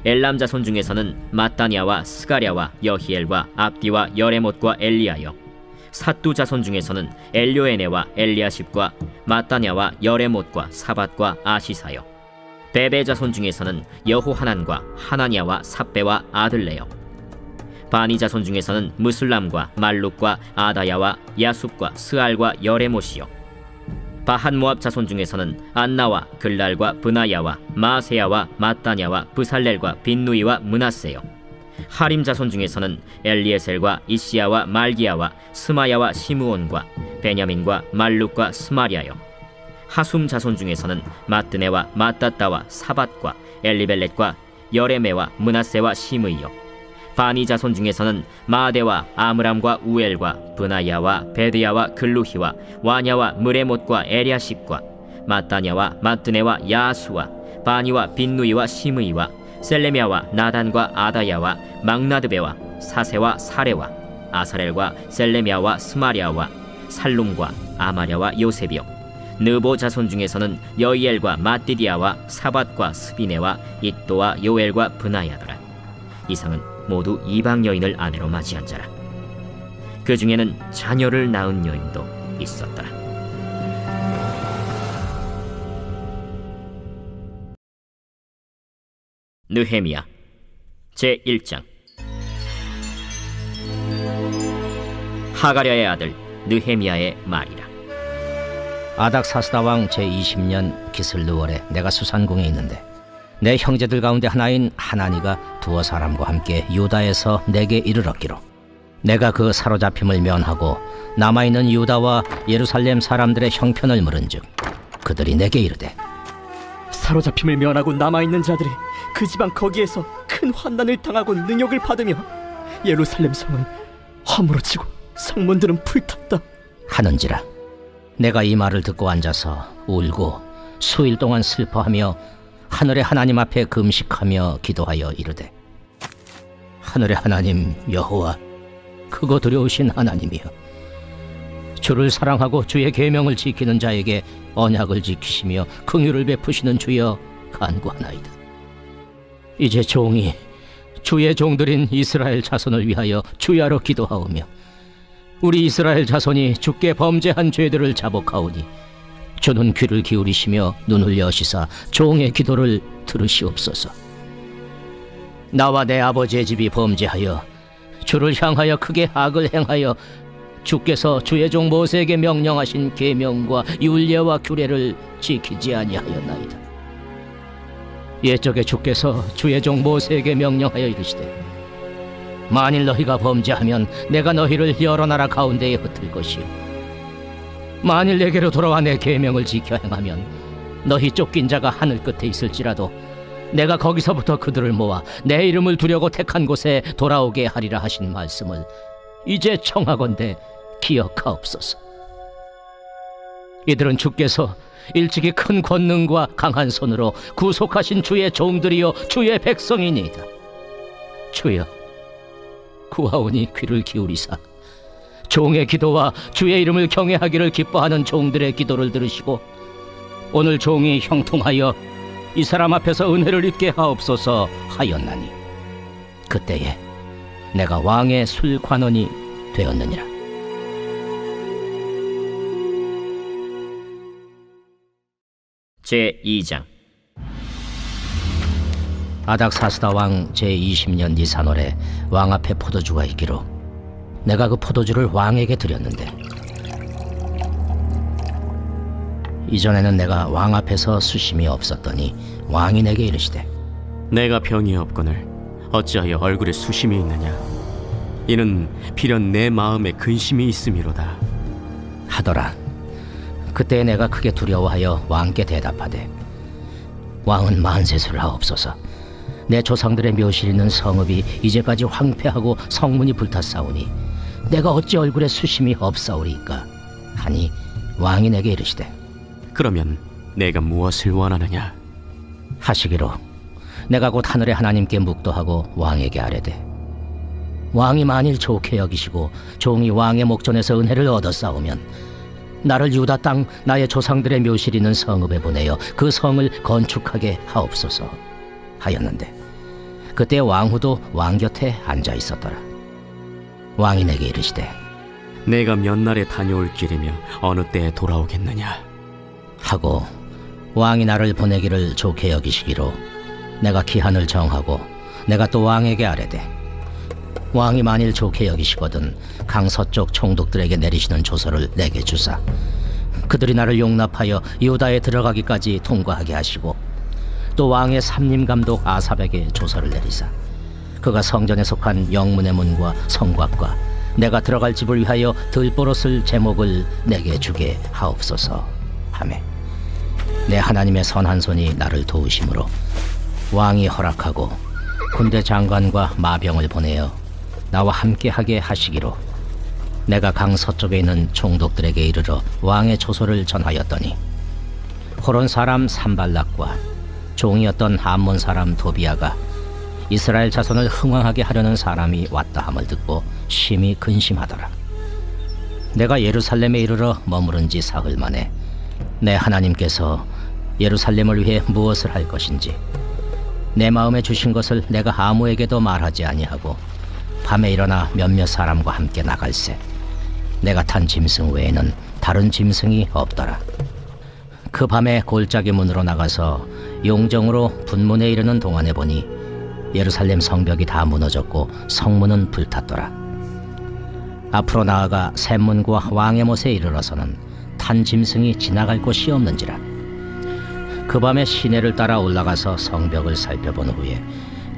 엘람 자손 중에서는 마따냐와 스가랴와 여히엘과 압디와 여레못과 엘리야요 삿두 자손 중에서는 엘료에네와 엘리야십과 마따냐와 여레못과 사밧과 아시사요 베베 자손 중에서는 여호하난과 하나냐와 삽베와 아들레요 바니 자손 중에서는 무슬람과 말룩과 아다야와 야숲과 스알과 여레못이요 바한 모압 자손 중에서는 안나와 글랄과 브나야와 마세야와 마따냐와 브살렐과 빈누이와 므낫세요 하림 자손 중에서는 엘리에셀과 이시야와 말기야와 스마야와 시므온과 베냐민과 말룩과 스마리아요 하숨 자손 중에서는 마뜨네와 마따따와 사밧과 엘리벨렛과 여레메와 므낫세와 시므이요 바니 자손 중에서는 마데와 아므람과 우엘과 브나야와 베드야와 글루히와 와냐와 무레못과 에리아십과 마따냐와 마뜨네와 야수와 바니와 빈누이와 시므이와 셀레미아와 나단과 아다야와 막나드베와 사세와 사레와 아사렐과 셀레미아와 스마리아와 살룸과 아마랴와 요셉이요 느보 자손 중에서는 여이엘과 마띠디아와 사밧과 스비네와 잇도와 요엘과 브나야더라. 이상은 모두 이방 여인을 아내로 맞이한 자라. 그 중에는 자녀를 낳은 여인도 있었더라. 느헤미야 제1장. 하가랴의 아들 느헤미야의 말이라. 아닥사스다 왕 제20년 기슬르월에 내가 수산궁에 있는데 내 형제들 가운데 하나인 하나니가 두어 사람과 함께 유다에서 내게 이르렀기로 내가 그 사로잡힘을 면하고 남아있는 유다와 예루살렘 사람들의 형편을 물은즉 그들이 내게 이르되 사로잡힘을 면하고 남아있는 자들이 그 지방 거기에서 큰 환난을 당하고 능욕을 받으며 예루살렘 성은 허물어지고 성문들은 불탔다 하는지라. 내가 이 말을 듣고 앉아서 울고 수일 동안 슬퍼하며 하늘의 하나님 앞에 금식하며 기도하여 이르되 하늘의 하나님 여호와 크고 두려우신 하나님이여 주를 사랑하고 주의 계명을 지키는 자에게 언약을 지키시며 긍휼을 베푸시는 주여 간구하나이다. 이제 종이 주의 종들인 이스라엘 자손을 위하여 주야로 기도하오며 우리 이스라엘 자손이 주께 범죄한 죄들을 자복하오니 주는 귀를 기울이시며 눈을 여시사 종의 기도를 들으시옵소서. 나와 내 아버지의 집이 범죄하여 주를 향하여 크게 악을 행하여 주께서 주의 종 모세에게 명령하신 계명과 율례와 규례를 지키지 아니하였나이다. 옛적에 주께서 주의 종 모세에게 명령하여 이르시되 만일 너희가 범죄하면 내가 너희를 여러 나라 가운데에 흩을 것이요 만일 내게로 돌아와 내 계명을 지켜 행하면 너희 쫓긴 자가 하늘 끝에 있을지라도 내가 거기서부터 그들을 모아 내 이름을 두려고 택한 곳에 돌아오게 하리라 하신 말씀을 이제 청하건대 기억하옵소서. 이들은 주께서 일찍이 큰 권능과 강한 손으로 구속하신 주의 종들이요 주의 백성이니이다. 주여 구하오니 귀를 기울이사 종의 기도와 주의 이름을 경외하기를 기뻐하는 종들의 기도를 들으시고 오늘 종이 형통하여 이 사람 앞에서 은혜를 입게 하옵소서 하였나니 그때에 내가 왕의 술관원이 되었느니라. 제2장. 아닥사스다 왕 제20년 니산월에 왕 앞에 포도주가 있기로 내가 그 포도주를 왕에게 드렸는데 이전에는 내가 왕 앞에서 수심이 없었더니 왕이 내게 이르시되 내가 병이 없거늘 어찌하여 얼굴에 수심이 있느냐? 이는 필연 내 마음에 근심이 있음이로다. 하더라. 그때 내가 크게 두려워하여 왕께 대답하되 왕은 만세수를 하옵소서. 내 조상들의 묘실 있는 성읍이 이제까지 황폐하고 성문이 불탔사오니 내가 어찌 얼굴에 수심이 없사오리이까 하니 왕이 내게 이르시되 그러면 내가 무엇을 원하느냐? 하시기로 내가 곧 하늘의 하나님께 묵도하고 왕에게 아뢰되 왕이 만일 좋게 여기시고 종이 왕의 목전에서 은혜를 얻었사오면 나를 유다 땅 나의 조상들의 묘실 있는 성읍에 보내어 그 성을 건축하게 하옵소서 하였는데 그때 왕후도 왕 곁에 앉아 있었더라. 왕이 내게 이르시되 내가 몇 날에 다녀올 길이며 어느 때에 돌아오겠느냐? 하고 왕이 나를 보내기를 좋게 여기시기로 내가 기한을 정하고 내가 또 왕에게 아뢰되 왕이 만일 좋게 여기시거든 강 서쪽 총독들에게 내리시는 조서를 내게 주사 그들이 나를 용납하여 유다에 들어가기까지 통과하게 하시고 또 왕의 삼림감독 아삽에게 조서를 내리사 그가 성전에 속한 영문의 문과 성곽과 내가 들어갈 집을 위하여 들보롯을 제목을 내게 주게 하옵소서 하매 내 하나님의 선한 손이 나를 도우심으로 왕이 허락하고 군대 장관과 마병을 보내어 나와 함께하게 하시기로 내가 강 서쪽에 있는 총독들에게 이르러 왕의 조소를 전하였더니 호론 사람 산발락과 종이었던 암몬 사람 도비아가 이스라엘 자손을 흥왕하게 하려는 사람이 왔다 함을 듣고 심히 근심하더라. 내가 예루살렘에 이르러 머무른 지 사흘 만에 내 하나님께서 예루살렘을 위해 무엇을 할 것인지 내 마음에 주신 것을 내가 아무에게도 말하지 아니하고 밤에 일어나 몇몇 사람과 함께 나갈새 내가 탄 짐승 외에는 다른 짐승이 없더라. 그 밤에 골짜기 문으로 나가서 용정으로 분문에 이르는 동안에 보니 예루살렘 성벽이 다 무너졌고 성문은 불탔더라. 앞으로 나아가 샘문과 왕의 못에 이르러서는 탄 짐승이 지나갈 곳이 없는지라. 그 밤에 시내를 따라 올라가서 성벽을 살펴본 후에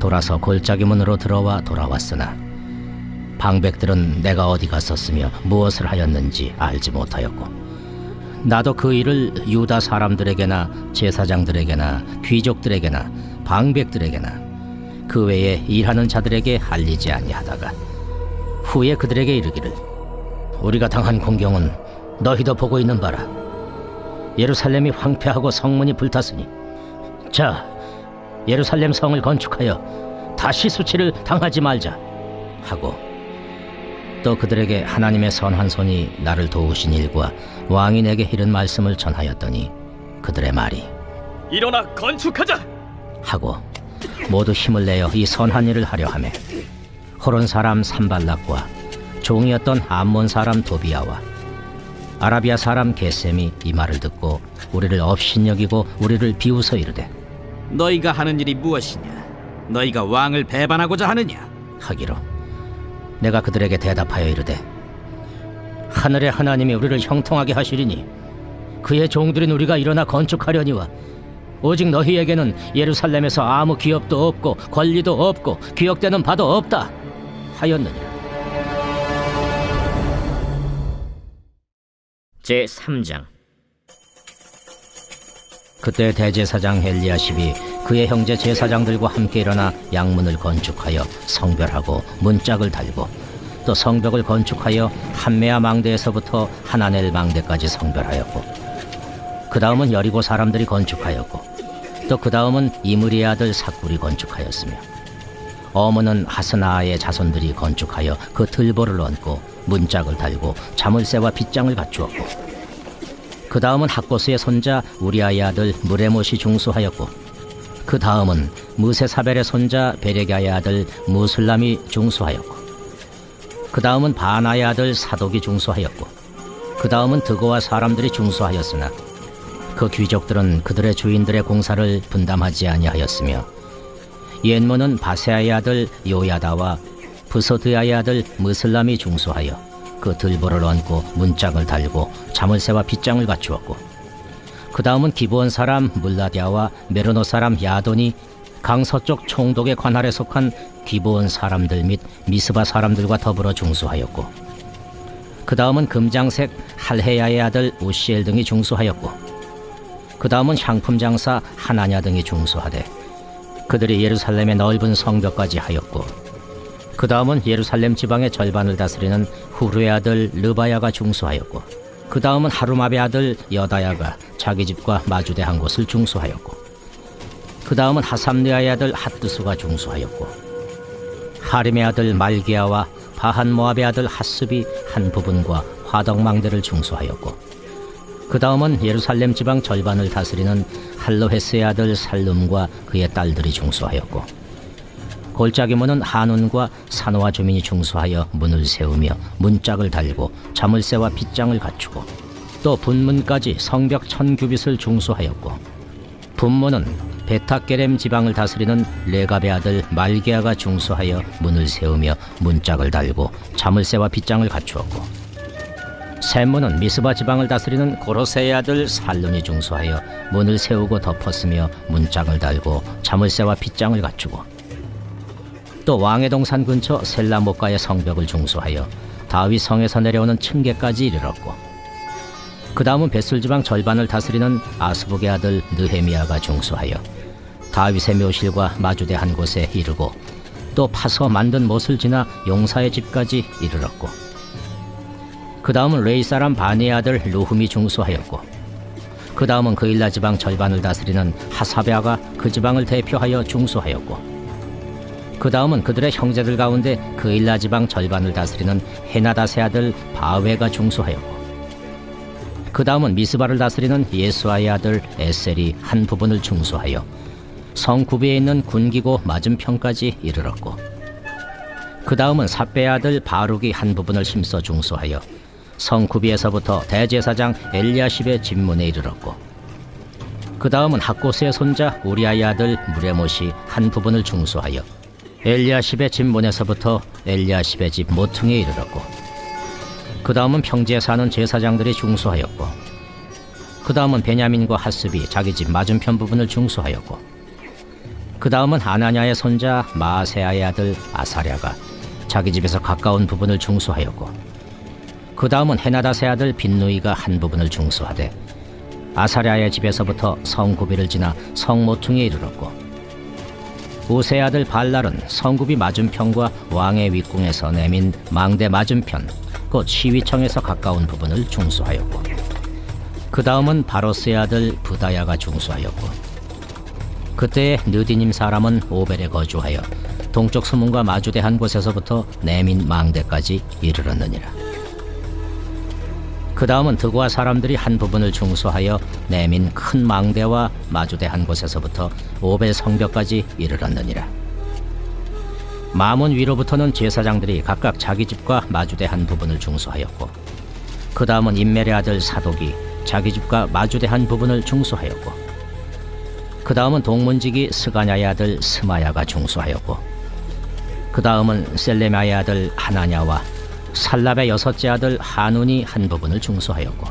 돌아서 골짜기 문으로 들어와 돌아왔으나 방백들은 내가 어디 갔었으며 무엇을 하였는지 알지 못하였고 나도 그 일을 유다 사람들에게나 제사장들에게나 귀족들에게나 방백들에게나 그 외에 일하는 자들에게 알리지 아니하다가 후에 그들에게 이르기를 우리가 당한 공경은 너희도 보고 있는 바라. 예루살렘이 황폐하고 성문이 불탔으니 자 예루살렘 성을 건축하여 다시 수치를 당하지 말자 하고 또 그들에게 하나님의 선한 손이 나를 도우신 일과 왕이 내게 이른 말씀을 전하였더니 그들의 말이 일어나 건축하자. 하고 모두 힘을 내어 이 선한 일을 하려 하매 호론 사람 산발락과 종이었던 암몬 사람 도비아와 아라비아 사람 게셈이 이 말을 듣고 우리를 업신여기고 우리를 비웃어 이르되 너희가 하는 일이 무엇이냐? 너희가 왕을 배반하고자 하느냐? 하기로 내가 그들에게 대답하여 이르되 하늘의 하나님이 우리를 형통하게 하시리니 그의 종들인 우리가 일어나 건축하려니와 오직 너희에게는 예루살렘에서 아무 기업도 없고 권리도 없고 기억되는 바도 없다 하였느니라. 제3장. 그때 대제사장 엘리야십이 그의 형제 제사장들과 함께 일어나 양문을 건축하여 성별하고 문짝을 달고 또 성벽을 건축하여 함메아 망대에서부터 하나넬 망대까지 성별하였고 그 다음은 여리고 사람들이 건축하였고 또 그 다음은 이므리의 아들 삭굴이 건축하였으며 어머는 하스나의 자손들이 건축하여 그 들보를 얹고 문짝을 달고 자물쇠와 빗장을 갖추었고 그 다음은 학고스의 손자 우리아의 아들 무레못이 중수하였고 그 다음은 무세사벨의 손자 베레가의 아들 무슬람이 중수하였고 그 다음은 바나의 아들 사독이 중수하였고 그 다음은 드고와 사람들이 중수하였으나 그 귀족들은 그들의 주인들의 공사를 분담하지 아니하였으며 옛모는 바세아의 아들 요야다와 부소드야의 아들 무슬람이 중수하여 그 들보를 얹고 문짝을 달고 자물쇠와 빗장을 갖추었고 그 다음은 기브온 사람 물라디아와 메로노 사람 야돈이 강서쪽 총독의 관할에 속한 기브온 사람들 및 미스바 사람들과 더불어 중수하였고 그 다음은 금장색 할헤야의 아들 우시엘 등이 중수하였고 그 다음은 향품 장사 하나냐 등이 중수하되 그들이 예루살렘의 넓은 성벽까지 하였고 그 다음은 예루살렘 지방의 절반을 다스리는 후르의 아들 르바야가 중수하였고 그 다음은 하루마베 아들 여다야가 자기 집과 마주대 한 곳을 중수하였고 그 다음은 하삼느아의 아들 핫드수가 중수하였고 하림의 아들 말기야와 바한 모압의 아들 핫습이 한 부분과 화덕망대를 중수하였고 그 다음은 예루살렘 지방 절반을 다스리는 할로헤스의 아들 살룸과 그의 딸들이 중수하였고 골짜기 문은 한운과 산호와 주민이 중수하여 문을 세우며 문짝을 달고 자물쇠와 빗장을 갖추고 또 분문까지 성벽 1000규빗을 중수하였고 분문은 베타게렘 지방을 다스리는 레갑의 아들 말게아가 중수하여 문을 세우며 문짝을 달고 자물쇠와 빗장을 갖추었고 샘문은 미스바 지방을 다스리는 고로세의 아들 살룬이 중수하여 문을 세우고 덮었으며 문짝을 달고 자물쇠와 빗장을 갖추고 또 왕의 동산 근처 셀라목가의 성벽을 중수하여 다윗 성에서 내려오는 층계까지 이르렀고 그 다음은 벳술 지방 절반을 다스리는 아스북의 아들 느헤미야가 중수하여 다윗의 묘실과 마주대 한 곳에 이르고 또 파서 만든 못을 지나 용사의 집까지 이르렀고 그 다음은 레이 사람 바니의 아들 루흠이 중수하였고 그 다음은 그일라 지방 절반을 다스리는 하사베아가 그 지방을 대표하여 중수하였고 그 다음은 그들의 형제들 가운데 그일라 지방 절반을 다스리는 헤나다세 아들 바웨가 중수하였고 그 다음은 미스바를 다스리는 예수아의 아들 에셀이 한 부분을 중수하여 성 구비에 있는 군기고 맞은편까지 이르렀고 그 다음은 삽베의 아들 바룩이 한 부분을 힘써 중수하여 성 구비에서부터 대제사장 엘리야십의 집문에 이르렀고 그 다음은 학고스의 손자 우리아의 아들 무레못이 한 부분을 중수하여 엘리야십의 집문에서부터 엘리야십의 집 모퉁이에 이르렀고 그 다음은 평지에 사는 제사장들이 중수하였고 그 다음은 베냐민과 핫습이 자기 집 맞은편 부분을 중수하였고 그 다음은 아나냐의 손자 마아세아의 아들 아사랴가 자기 집에서 가까운 부분을 중수하였고 그 다음은 헤나다세 아들 빈누이가 한 부분을 중수하되 아사랴의 집에서부터 성구비를 지나 성모퉁이에 이르렀고 우세의 아들 발랄은 성구비 맞은편과 왕의 윗궁에서 내민 망대 맞은편 곧 시위청에서 가까운 부분을 중수하였고 그 다음은 바로스의 아들 부다야가 중수하였고 그때의 느디님 사람은 오벨에 거주하여 동쪽 수문과 마주대한 곳에서부터 내민 망대까지 이르렀느니라. 그 다음은 드고아 사람들이 한 부분을 중수하여 내민 큰 망대와 마주대한 곳에서부터 오벨 성벽까지 이르렀느니라. 마문 위로부터는 제사장들이 각각 자기 집과 마주대한 부분을 중수하였고, 그 다음은 임멜의 아들 사독이 자기 집과 마주대한 부분을 중수하였고, 그 다음은 동문지기 스가냐의 아들 스마야가 중수하였고, 그 다음은 셀레마의 아들 하나냐와 살랍의 여섯째 아들 하눈이 한 부분을 중수하였고,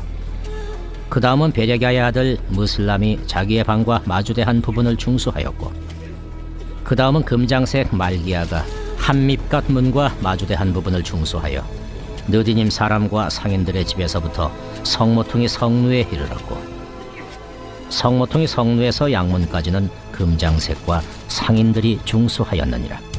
그 다음은 베레가의 아들 무슬람이 자기의 방과 마주대한 부분을 중수하였고, 그 다음은 금장색 말기야가 한밉갓 문과 마주대한 부분을 중수하여 느디님 사람과 상인들의 집에서부터 성모퉁이 성루에 이르렀고, 성모퉁이 성루에서 양문까지는 금장색과 상인들이 중수하였느니라.